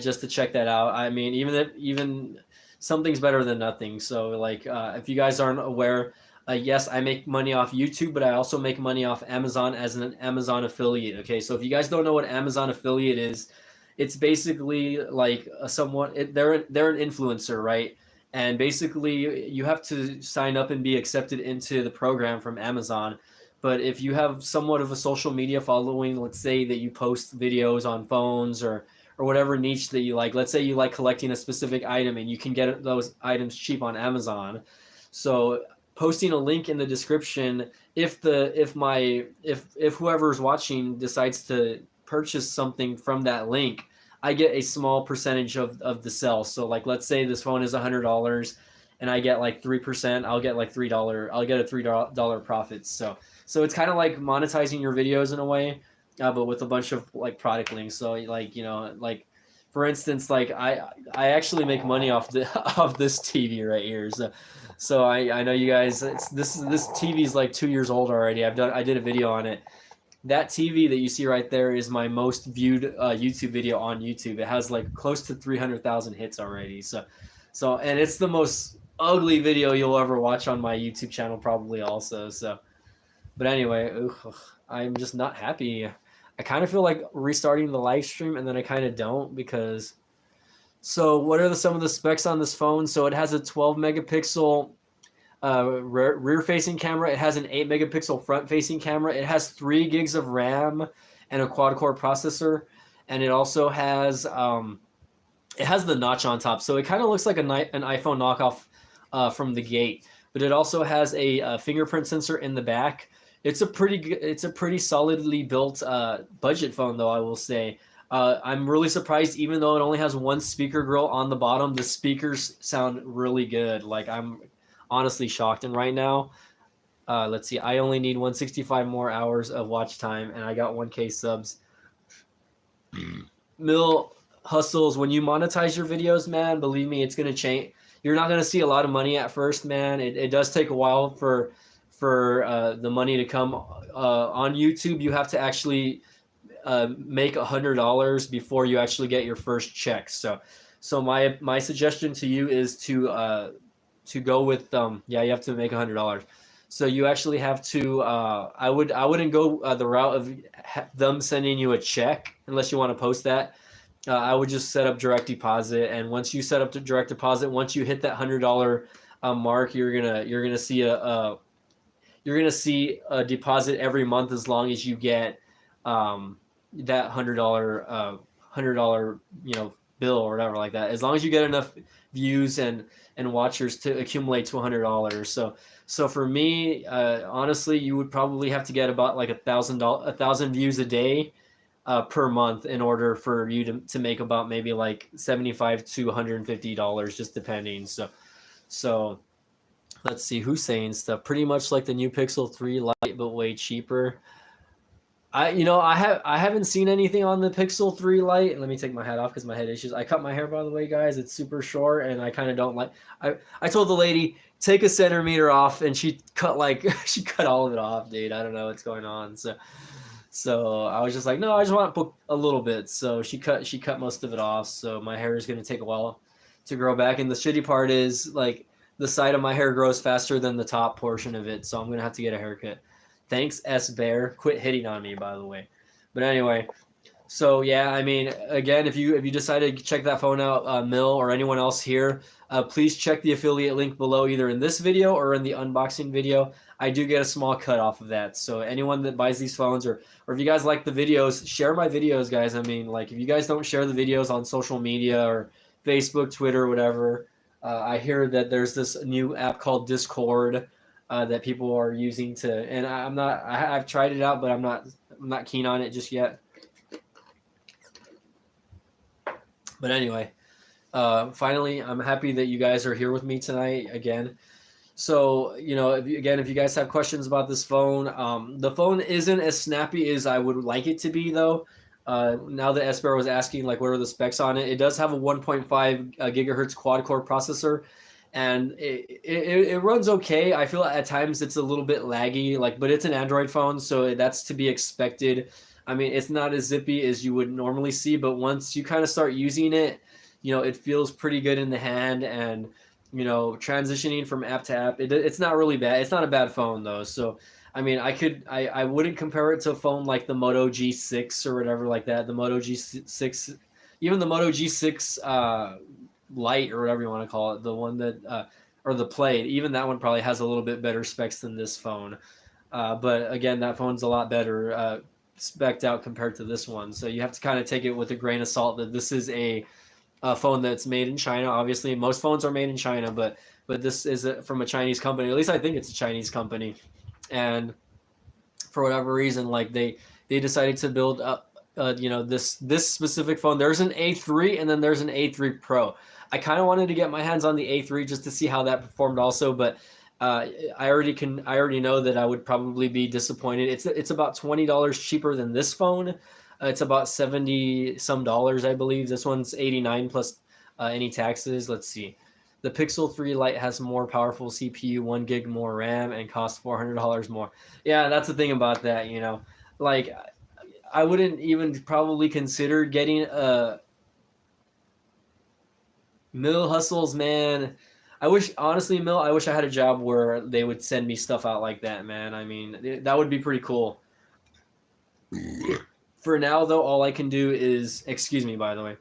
just to check that out. I mean, even something's better than nothing. So like, if you guys aren't aware, yes, I make money off YouTube, but I also make money off Amazon as an Amazon affiliate. Okay, so if you guys don't know what Amazon affiliate is, it's basically like they're an influencer, right? And basically, you have to sign up and be accepted into the program from Amazon. But if you have somewhat of a social media following, let's say that you post videos on phones or whatever niche that you like. Let's say you like collecting a specific item and you can get those items cheap on Amazon. So posting a link in the description, if whoever's watching decides to purchase something from that link, I get a small percentage of the sell. So like, let's say this phone is $100 and I get like 3%, I'll get like $3. I'll get a $3 profit. So it's kind of like monetizing your videos in a way, but with a bunch of like product links. So like, like for instance, like I actually make money off off this TV right here. So I know you guys. This TV is like 2 years old already. I did a video on it. That TV that you see right there is my most viewed YouTube video on YouTube. It has like close to 300,000 hits already. So and it's the most ugly video you'll ever watch on my YouTube channel probably also. So, but anyway, I'm just not happy. I kind of feel like restarting the live stream, and then I kind of don't, because. So what are some of the specs on this phone? So it has a 12 megapixel rear-facing camera. It has an 8 megapixel front-facing camera. It has 3 gigs of RAM and a quad-core processor, and it also has the notch on top. So it kind of looks like an iPhone knockoff from the gate. But it also has a fingerprint sensor in the back. It's a pretty solidly built budget phone, though, I will say. I'm really surprised, even though it only has one speaker grill on the bottom, the speakers sound really good. Like, I'm honestly shocked. And right now, let's see, I only need 165 more hours of watch time, and I got 1K subs. Mill Hustles, when you monetize your videos, man, believe me, it's going to change. You're not going to see a lot of money at first, man. It does take a while for the money to come. On YouTube, you have to actually make $100 before you actually get your first check. So my suggestion to you is to to go with yeah, you have to make $100. So you actually have to. I wouldn't go the route of them sending you a check unless you want to post that. I would just set up direct deposit, and once you set up the direct deposit, once you hit that $100 mark, you're gonna see a deposit every month as long as you get that $100 bill or whatever like that. As long as you get enough views and watchers to accumulate to $100. So for me, honestly, you would probably have to get about like $1,000 views a day per month in order for you to make about maybe like $75 to $150, just depending. So let's see who's saying stuff. Pretty much like the new Pixel 3 Lite, but way cheaper. I haven't seen anything on the Pixel 3 Lite. Let me take my hat off because my head issues. I cut my hair, by the way, guys. It's super short, and I kind of don't like. I told the lady take a centimeter off, and she cut all of it off, dude. I don't know what's going on. So I was just like, no, I just want to put a little bit. So she cut most of it off. So my hair is gonna take a while to grow back. And the shitty part is like the side of my hair grows faster than the top portion of it. So I'm gonna have to get a haircut. Thanks, S Bear. Quit hitting on me, by the way. But anyway, so yeah, I mean, again, if you decided to check that phone out, Mill or anyone else here, please check the affiliate link below, either in this video or in the unboxing video. I do get a small cut off of that. So anyone that buys these phones, or if you guys like the videos, share my videos, guys. I mean, like, if you guys don't share the videos on social media or Facebook, Twitter, whatever, I hear that there's this new app called Discord that people are using and I've tried it out, but I'm not keen on it just yet. But anyway, finally, I'm happy that you guys are here with me tonight again. So, if you guys have questions about this phone, the phone isn't as snappy as I would like it to be, though. Now that Esper was asking, like, what are the specs on it? It does have a 1.5 gigahertz quad-core processor, and it runs okay. I feel at times it's a little bit laggy, but it's an Android phone, so that's to be expected. I mean, it's not as zippy as you would normally see, but once you kind of start using it, it feels pretty good in the hand, and transitioning from app to app, it's not really bad. It's not a bad phone though. So I mean, I wouldn't compare it to a phone like the Moto G6 or whatever like that. The Moto G6, even the Moto G6 Lite or whatever you want to call it, the one that or the Play, even that one probably has a little bit better specs than this phone. But again, that phone's a lot better spec'd out compared to this one. So you have to kind of take it with a grain of salt that this is a phone that's made in China. Obviously, most phones are made in China, but this is from a Chinese company. At least I think it's a Chinese company. And for whatever reason, like they decided to build up, this specific phone. There's an A3 and then there's an A3 Pro. I kind of wanted to get my hands on the A3 just to see how that performed also, but I already know that I would probably be disappointed. It's about $20 cheaper than this phone. It's about 70 some dollars, I believe. This one's 89 plus any taxes. Let's see. The Pixel 3 Lite has more powerful CPU, 1 gig more RAM, and costs $400 more. Yeah, that's the thing about that, Like, I wouldn't even probably consider getting a Mill Hustles, man. I wish I had a job where they would send me stuff out like that, man. I mean, that would be pretty cool. For now, though, all I can do is, excuse me, by the way.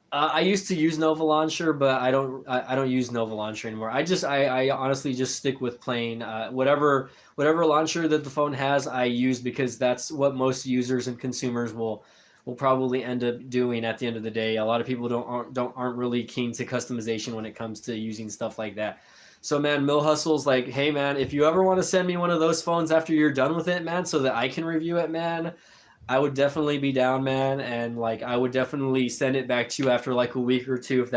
I used to use Nova Launcher, but I don't use Nova Launcher anymore. I honestly just stick with plain whatever launcher that the phone has, I use, because that's what most users and consumers will probably end up doing at the end of the day. A lot of people aren't really keen to customization when it comes to using stuff like that. So man, Mill Hustle's like, hey man, if you ever want to send me one of those phones after you're done with it, man, so that I can review it, man, I would definitely be down, man, and like I would definitely send it back to you after like a week or two if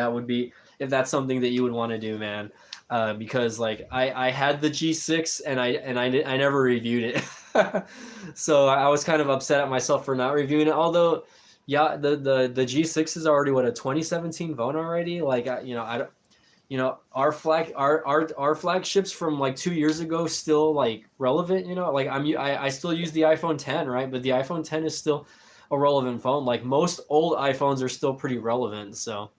that's something that you would want to do, man. Because like I had the G6 and I never reviewed it. So I was kind of upset at myself for not reviewing it. Although, yeah, the G6 is already a 2017 phone already. Like our flagships from like 2 years ago still like relevant. Like I still use the iPhone 10, right? But the iPhone 10 is still a relevant phone. Like most old iPhones are still pretty relevant. So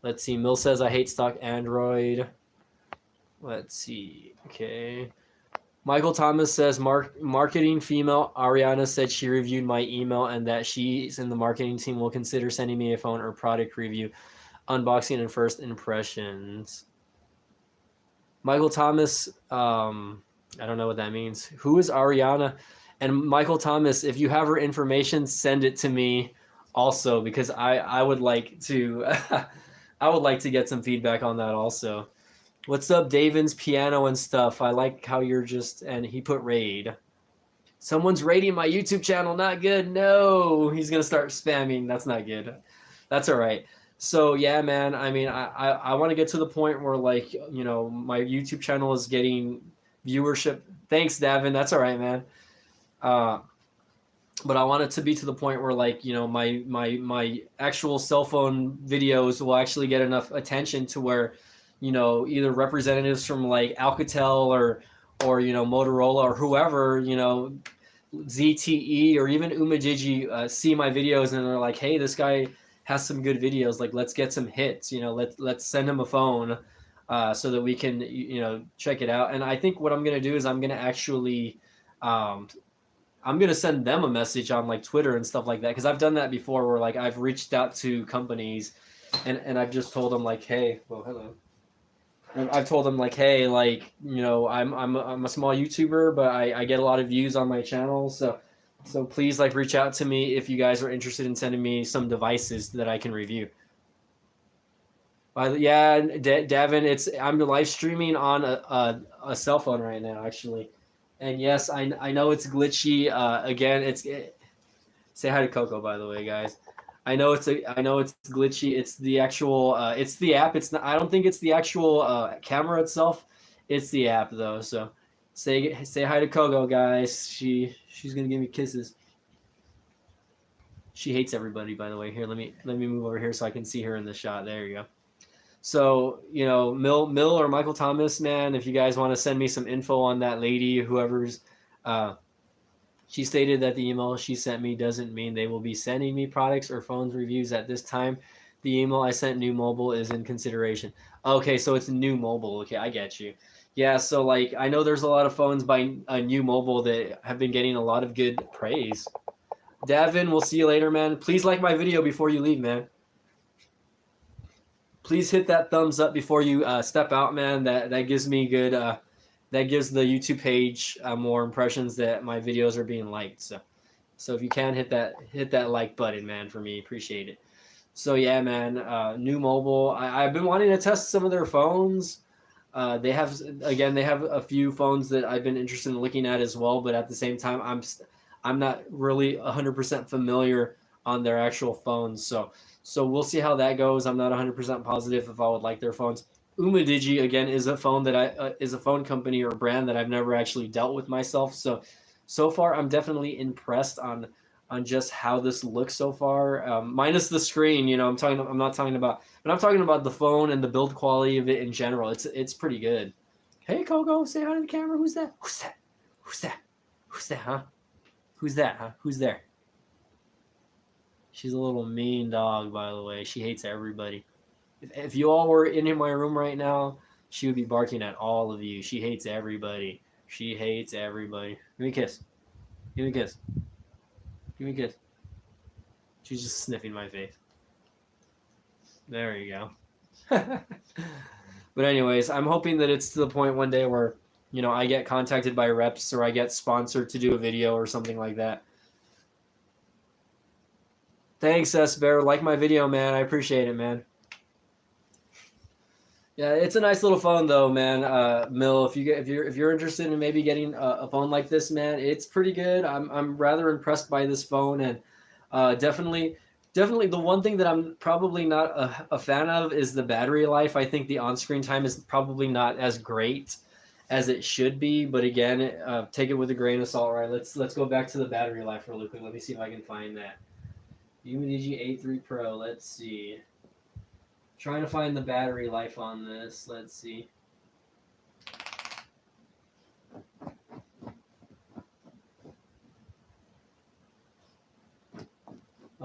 Let's see. Mill says I hate stock Android. Let's see. Okay. Michael Thomas says marketing female Ariana said she reviewed my email and that she's in the marketing team will consider sending me a phone or product review, unboxing and first impressions. Michael Thomas, I don't know what that means. Who is Ariana? And Michael Thomas, if you have her information, send it to me also, because I would like to I would like to get some feedback on that also. What's up, Davin's piano and stuff? I like how you're just, and he put raid. Someone's raiding my YouTube channel. Not good. No, he's gonna start spamming. That's not good. That's all right. So yeah, man. I mean, I want to get to the point where, like, you know, my YouTube channel is getting viewership. Thanks, Davin. That's all right, man. But I want it to be to the point where, like, you know, my actual cell phone videos will actually get enough attention to where, you know, either representatives from like Alcatel or you know, Motorola or whoever, you know, ZTE or even UMIDIGI see my videos and they're like, hey, this guy has some good videos. Like, let's get some hits. You know, let's send him a phone so that we can, you know, check it out. And I think what I'm gonna do is I'm gonna actually I'm gonna send them a message on like Twitter and stuff like that, because I've done that before where like I've reached out to companies and I've just told them like, hey, well, hello. I've told them like, hey, like, you know, I'm a small YouTuber, but I get a lot of views on my channel, so please, like, reach out to me if you guys are interested in sending me some devices that I can review. Yeah, Davin, I'm live streaming on a cell phone right now, actually, and yes, I know it's glitchy. Again, say hi to Coco, by the way, guys. I know it's glitchy. It's the actual it's the app. It's not, I don't think it's the actual camera itself. It's the app though. So say hi to Coco, guys. She's gonna give me kisses. She hates everybody, by the way. Here, let me move over here so I can see her in the shot. There you go. So, you know, Mill or Michael Thomas, man, if you guys want to send me some info on that lady, whoever's she stated that the email she sent me doesn't mean they will be sending me products or phones reviews at this time. The email I sent New Mobile is in consideration. Okay, so it's New Mobile. Okay, I get you. Yeah, so like I know there's a lot of phones by New Mobile that have been getting a lot of good praise. Davin, we'll see you later, man. Please like my video before you leave, man. Please hit that thumbs up before you step out, man. That gives me good that gives the YouTube page more impressions that my videos are being liked. So if you can hit that like button, man, for me, appreciate it. So yeah, man, New Mobile. I've been wanting to test some of their phones. They have a few phones that I've been interested in looking at as well, but at the same time, I'm not really 100% familiar on their actual phones. So we'll see how that goes. I'm not 100% positive if I would like their phones. UMIDIGI again is a phone that is a phone company or brand that I've never actually dealt with myself. So far I'm definitely impressed on just how this looks so far. Minus the screen, you know, I'm not talking about, but I'm talking about the phone and the build quality of it in general. It's pretty good. Hey Coco, say hi to the camera. Who's that? Who's that? Who's that? Who's that? Huh? Who's that? Huh? Who's there? She's a little mean dog, by the way. She hates everybody. If you all were in my room right now, she would be barking at all of you. She hates everybody. She hates everybody. Give me a kiss. Give me a kiss. Give me a kiss. She's just sniffing my face. There you go. But anyways, I'm hoping that it's to the point one day where, you know, I get contacted by reps or I get sponsored to do a video or something like that. Thanks, S-Bear. Like my video, man. I appreciate it, man. Yeah, it's a nice little phone though, man. Mill, if you're interested in maybe getting a phone like this, man, it's pretty good. I'm rather impressed by this phone, and definitely the one thing that I'm probably not a fan of is the battery life. I think the on-screen time is probably not as great as it should be, but again, take it with a grain of salt, right? Let's go back to the battery life really quick. Let me see if I can find that. UMIDIGI A3 Pro. Let's see. Trying to find the battery life on this. Let's see.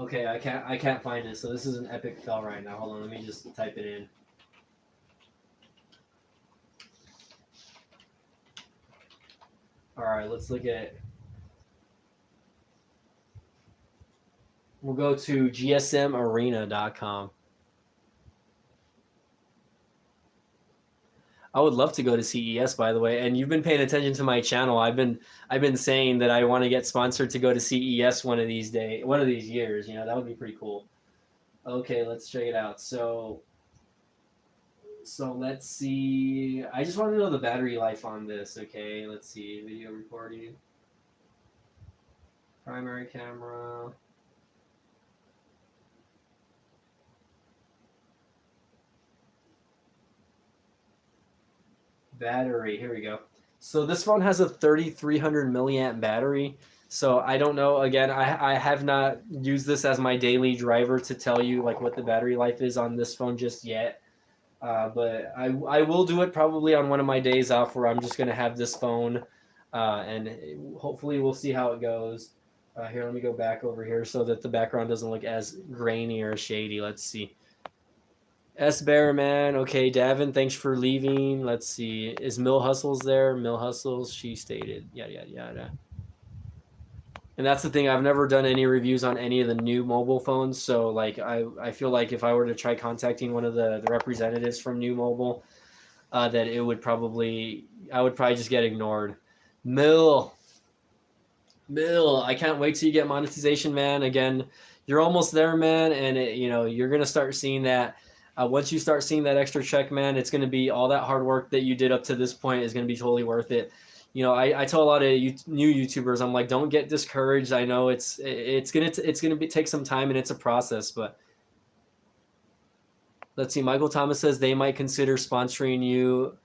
Okay, I can't find it, so this is an epic fail right now. Hold on, let me just type it in. Alright, let's look at. We'll go to gsmarena.com. I would love to go to CES, by the way. And you've been paying attention to my channel. I've been saying that I want to get sponsored to go to CES one of these years. You know, that would be pretty cool. Okay, let's check it out. So let's see. I just want to know the battery life on this. Okay, let's see. Video recording, primary camera. Battery, here we go. So this phone has a 3300 milliamp battery. So I don't know. Again, I have not used this as my daily driver to tell you like what the battery life is on this phone just yet. But I will do it probably on one of my days off where I'm just gonna have this phone, and hopefully we'll see how it goes. Here, let me go back over here so that the background doesn't look as grainy or shady. Let's see. S Bear Man, okay, Davin, thanks for leaving. Let's see, is Mill Hustles there? Mill Hustles, she stated, yada yada yada. And that's the thing, I've never done any reviews on any of the new mobile phones, so like I feel like if I were to try contacting one of the representatives from New Mobile, that I would probably just get ignored. Mill, I can't wait till you get monetization, man. Again, you're almost there, man, and you're gonna start seeing that. Once you start seeing that extra check, man, it's gonna be all that hard work that you did up to this point is gonna be totally worth it. I tell a lot of new YouTubers, I'm like, don't get discouraged. I know it's gonna take some time and it's a process, but let's see. Michael Thomas says they might consider sponsoring you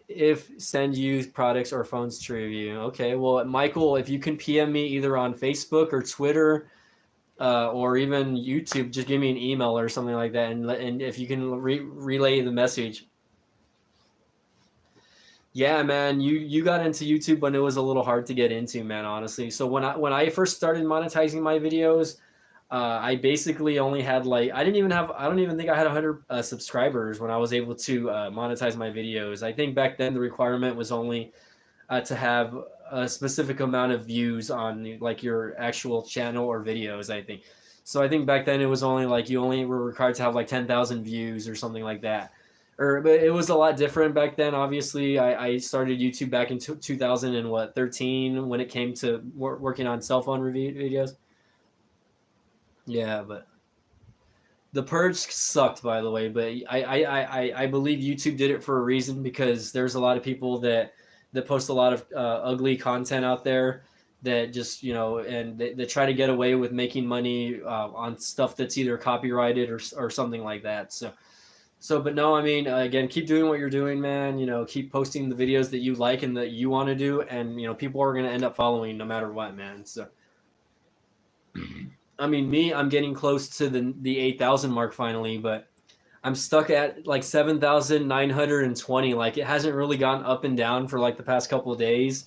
if send you products or phones to review. Okay, well, Michael, if you can PM me either on Facebook or Twitter, or even YouTube, just give me an email or something like that, and if you can relay the message. Yeah, man, you got into YouTube when it was a little hard to get into, man, honestly. So when I first started monetizing my videos, I basically only had like I don't even think I had 100 subscribers when I was able to monetize my videos. I think back then the requirement was only to have a specific amount of views on like your actual channel or videos, I think. So I think back then it was only like you only were required to have like 10,000 views or something like that. But it was a lot different back then. Obviously, I started YouTube back in 2013 when it came to working on cell phone review videos. Yeah, but the purge sucked, by the way. But I believe YouTube did it for a reason because there's a lot of people that post a lot of ugly content out there that just and they try to get away with making money on stuff that's either copyrighted or something like that. But no, I mean, again, keep doing what you're doing, man. Keep posting the videos that you like and that you want to do, and people are gonna end up following no matter what, man. So, I mean, I'm getting close to the 8,000 mark finally, but I'm stuck at like 7,920. Like it hasn't really gone up and down for like the past couple of days.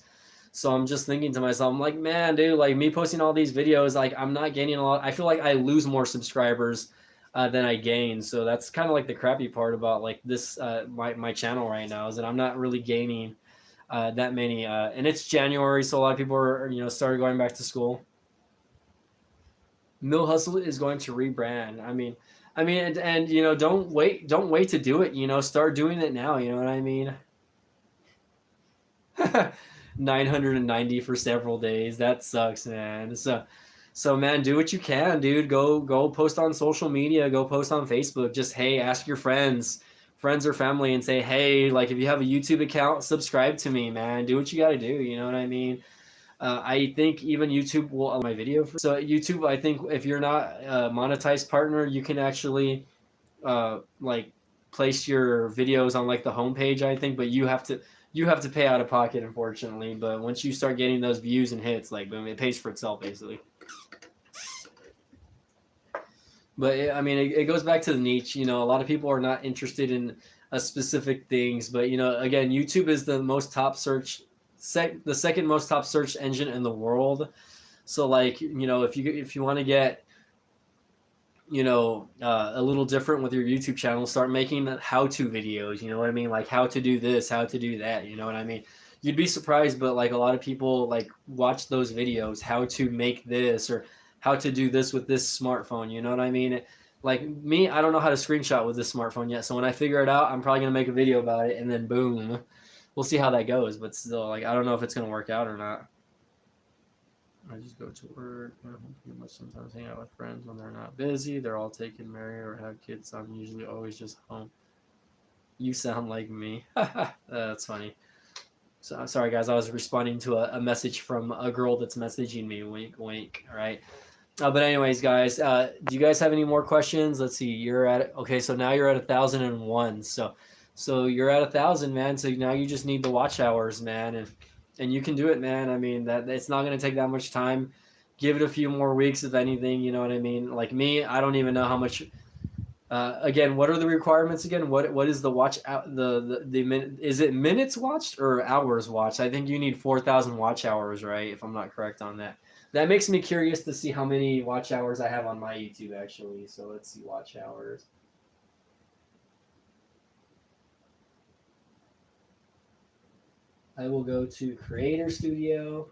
So I'm just thinking to myself, I'm like, man, dude, like me posting all these videos, like I'm not gaining a lot. I feel like I lose more subscribers than I gain. So that's kind of like the crappy part about like this my channel right now is that I'm not really gaining that many. And it's January, so a lot of people are started going back to school. Mill Hustle is going to rebrand. And don't wait to do it. Start doing it now. You know what I mean? 990 for several days. That sucks, man. So man, do what you can, dude. Go post on social media. Go post on Facebook. Just hey, ask your friends or family, and say hey, like if you have a YouTube account, subscribe to me, man. Do what you got to do. You know what I mean? I think even YouTube will allow my video. So YouTube, I think if you're not a monetized partner, you can actually like place your videos on like the homepage, I think, but you have to pay out of pocket, unfortunately. But once you start getting those views and hits, like boom, it pays for itself basically. But it goes back to the niche. A lot of people are not interested in specific things, but again, YouTube is the most top search. The second most top search engine in the world. So like if you want to get a little different with your YouTube channel. Start making how-to videos. You know what I mean? Like how to do this, how to do that. You know what I mean? You'd be surprised, but like a lot of people like watch those videos, how to make this or how to do this with this smartphone. You know what I mean? Like me, I don't know how to screenshot with this smartphone yet. So when I figure it out, I'm probably gonna make a video about it, and then boom, we'll see how that goes. But still, like I don't know if it's gonna work out or not. I just go to work. I don't pretty much sometimes hang out with friends when they're not busy. They're all taken married or have kids. I'm usually always just home. You sound like me. That's funny. So I'm sorry, guys. I was responding to a message from a girl that's messaging me. Wink, wink. All right. But anyways, guys, do you guys have any more questions? Let's see. You're at okay. So now you're at 1,001. So you're at 1,000, man. So now you just need the watch hours, man, and you can do it, man. I mean, that it's not going to take that much time. Give it a few more weeks, if anything. You know what I mean? Like me, I don't even know how much. Again, what are the requirements again? What is the watch out the minute? Is it minutes watched or hours watched? I think you need 4,000 watch hours, right? If I'm not correct on that. That makes me curious to see how many watch hours I have on my YouTube actually. So let's see watch hours. I will go to Creator Studio.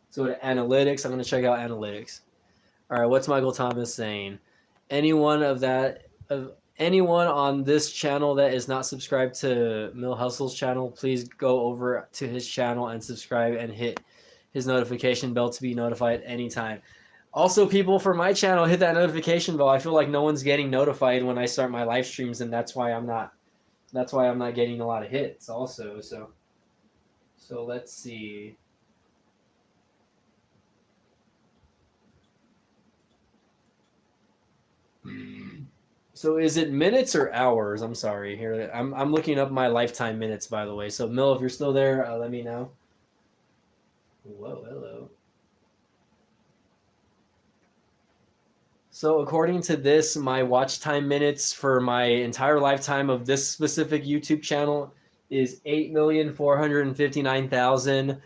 So to Analytics, I'm going to check out Analytics. All right, what's Michael Thomas saying? Anyone on this channel that is not subscribed to Mill Hustle's channel, please go over to his channel and subscribe and hit his notification bell to be notified anytime. Also, people for my channel, hit that notification bell. I feel like no one's getting notified when I start my live streams, and that's why I'm not getting a lot of hits also. So let's see. So is it minutes or hours? I'm sorry. Here, I'm looking up my lifetime minutes, by the way. So Mill, if you're still there, let me know. Whoa, hello. So according to this, my watch time minutes for my entire lifetime of this specific YouTube channel is 8,459,000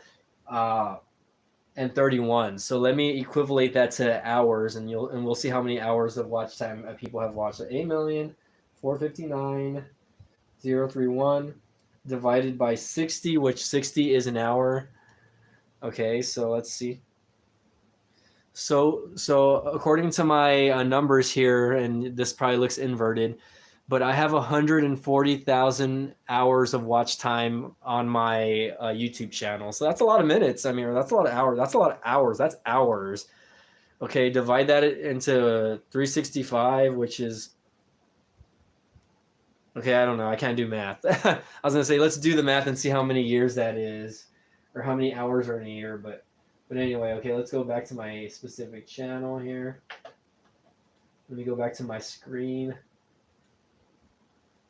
and 31. So let me equivalate that to hours, and we'll see how many hours of watch time people have watched. So 8,459,031 divided by 60, which 60 is an hour. Okay, so let's see. So according to my numbers here, and this probably looks inverted, but I have 140,000 hours of watch time on my YouTube channel. So that's a lot of minutes. I mean, that's a lot of hours. That's a lot of hours. That's hours. Okay, divide that into 365, which is okay. I don't know. I can't do math. I was gonna say let's do the math and see how many years that is, or how many hours are in a year. But anyway, okay. Let's go back to my specific channel here. Let me go back to my screen.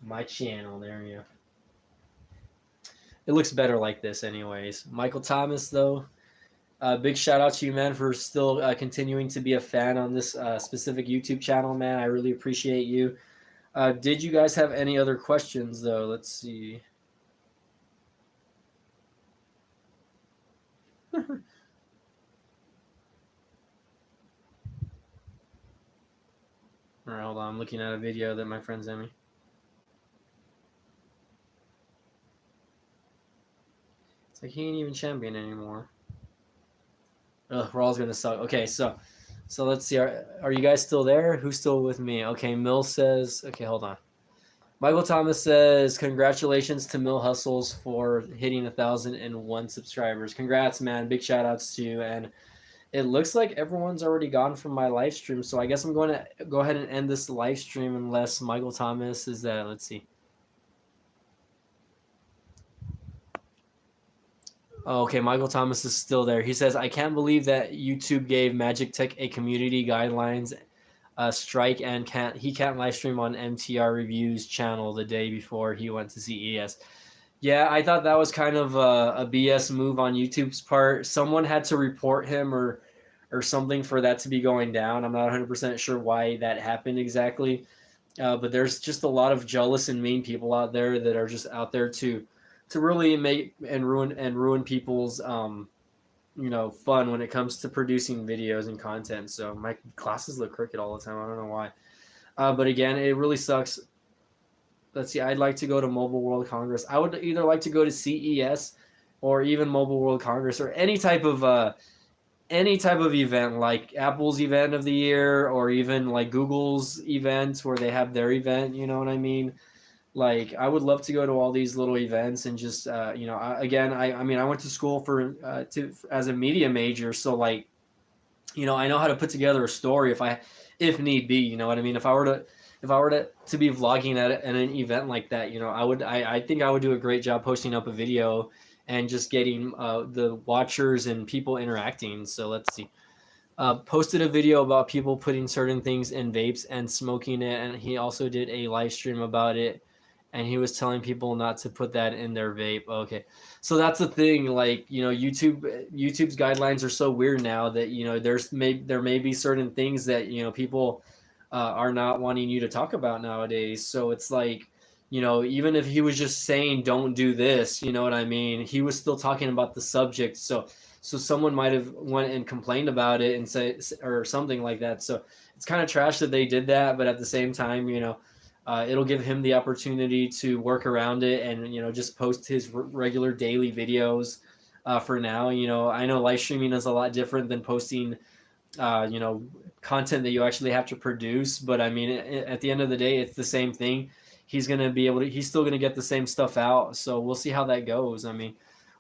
My channel, there you go. It looks better like this anyways. Michael Thomas, though, big shout out to you, man, for still continuing to be a fan on this specific YouTube channel, man. I really appreciate you. Did you guys have any other questions, though? Let's see. All right, hold on. I'm looking at a video that my friend sent me. It's like he ain't even champion anymore. Ugh, Raw's gonna suck. Okay, so let's see. Are you guys still there? Who's still with me? Okay, Mill says. Okay, hold on. Michael Thomas says, congratulations to Mill Hustles for hitting 1,001 subscribers. Congrats, man. Big shout outs to you. And it looks like everyone's already gone from my live stream. So I guess I'm going to go ahead and end this live stream unless Michael Thomas is that. Let's see. Oh, okay, Michael Thomas is still there. He says, I can't believe that YouTube gave Magic Tech a community guidelines strike and he can't live stream on MTR Reviews channel the day before he went to CES. Yeah, I thought that was kind of a BS move on YouTube's part. Someone had to report him or something for that to be going down. I'm not 100% sure why that happened exactly, but there's just a lot of jealous and mean people out there that are just out there to really make and ruin people's fun when it comes to producing videos and content. So my glasses look crooked all the time. I don't know why. But again, it really sucks. Let's see. I'd like to go to Mobile World Congress. I would either like to go to CES or even Mobile World Congress or any type of event like Apple's event of the year or even like Google's event where they have their event. You know what I mean? Like I would love to go to all these little events and just I mean I went to school for as a media major, so like I know how to put together a story if need be. You know what I mean? If I were to be vlogging at an event like that, I think I would do a great job posting up a video and just getting the watchers and people interacting. So let's see. Posted a video about people putting certain things in vapes and smoking it, and he also did a live stream about it, and he was telling people not to put that in their vape. Okay, so that's the thing. Like YouTube's guidelines are so weird now that there may be certain things that people are not wanting you to talk about nowadays. So it's like even if he was just saying don't do this, you know what I mean, he was still talking about the subject. So someone might have went and complained about it and say or something like that. So it's kind of trash that they did that, but at the same time, it'll give him the opportunity to work around it and just post his regular daily videos for now. I know live streaming is a lot different than posting content that you actually have to produce, but I mean at the end of the day it's the same thing. He's still going to get the same stuff out, so we'll see how that goes. I mean,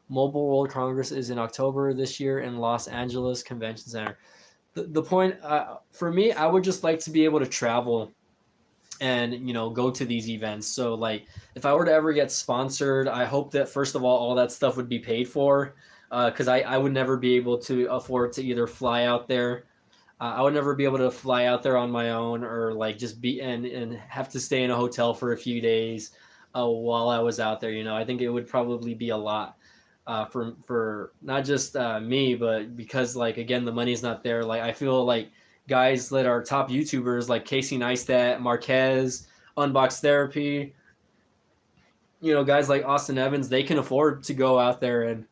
Mobile World Congress is in October this year in Los Angeles Convention Center. The point for me, I would just like to be able to travel and go to these events. So like if I were to ever get sponsored, I hope that first of all that stuff would be paid for, because I would never be able to afford to either fly out there. I would never be able to fly out there on my own, or like just be and have to stay in a hotel for a few days while I was out there. I think it would probably be a lot for not just me, but because like again the money's not there. Like I feel like guys that are top YouTubers like Casey Neistat, Marquez, Unbox Therapy, guys like Austin Evans, they can afford to go out there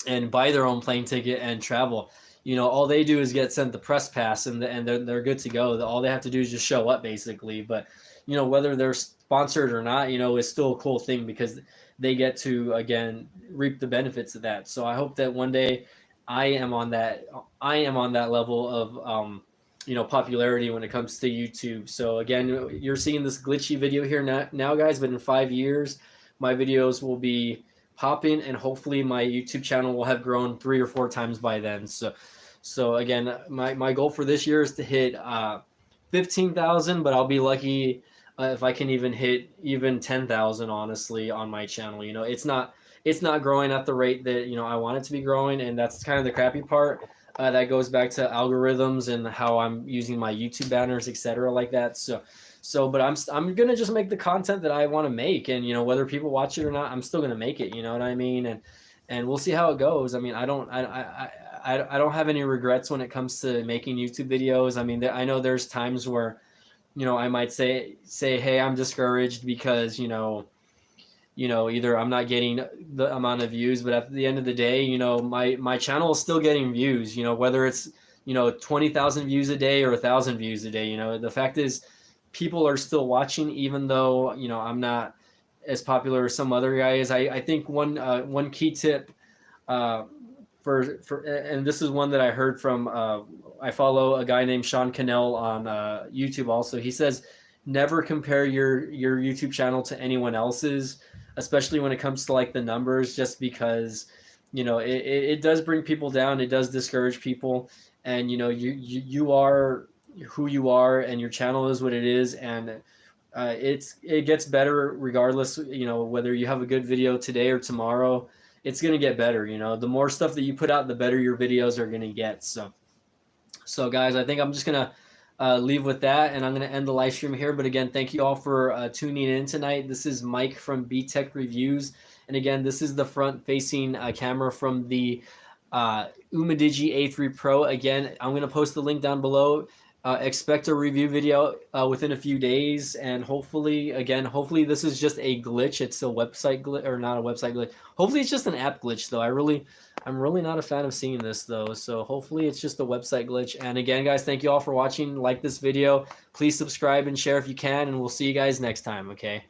and buy their own plane ticket and travel. All they do is get sent the press pass and they're good to go. All they have to do is just show up basically. But whether they're sponsored or not, is still a cool thing because they get to again reap the benefits of that. So I hope that one day I am on that level of popularity when it comes to YouTube. So again, you're seeing this glitchy video here now guys, but in 5 years my videos will be popping and hopefully my YouTube channel will have grown 3 or 4 times by then. So again, my goal for this year is to hit 15,000, but I'll be lucky if I can even hit 10,000 honestly on my channel. It's not growing at the rate that I want it to be growing, and that's kind of the crappy part. That goes back to algorithms and how I'm using my YouTube banners, etc., like that. But I'm gonna just make the content that I want to make, and whether people watch it or not, I'm still gonna make it. You know what I mean? And we'll see how it goes. I mean, I don't have any regrets when it comes to making YouTube videos. I mean, I know there's times where I might say, hey, I'm discouraged because either I'm not getting the amount of views, but at the end of the day, my channel is still getting views. Whether it's 20,000 views a day or 1,000 views a day. The fact is, people are still watching, even though I'm not as popular as some other guys. I think one key tip for and this is one that I heard from I follow a guy named Sean Cannell on YouTube also. He says never compare your YouTube channel to anyone else's, especially when it comes to like the numbers, just because it does bring people down, it does discourage people, and you are who you are and your channel is what it is, and it gets better regardless. Whether you have a good video today or tomorrow, it's going to get better. The more stuff that you put out, the better your videos are going to get. So guys, I think I'm just going to leave with that, and I'm going to end the live stream here. But again, thank you all for tuning in tonight. This is Mike from B-Tech Reviews, and again, this is the front facing camera from the UMIDIGI A3 Pro. Again, I'm going to post the link down below. expect a review video within a few days, and hopefully, again, hopefully this is just a glitch. It's a website glitch, or not a website glitch. Hopefully it's just an app glitch, though. I'm really not a fan of seeing this, though. So hopefully it's just a website glitch. And again, guys, thank you all for watching. Like this video. Please subscribe and share if you can, and we'll see you guys next time, okay?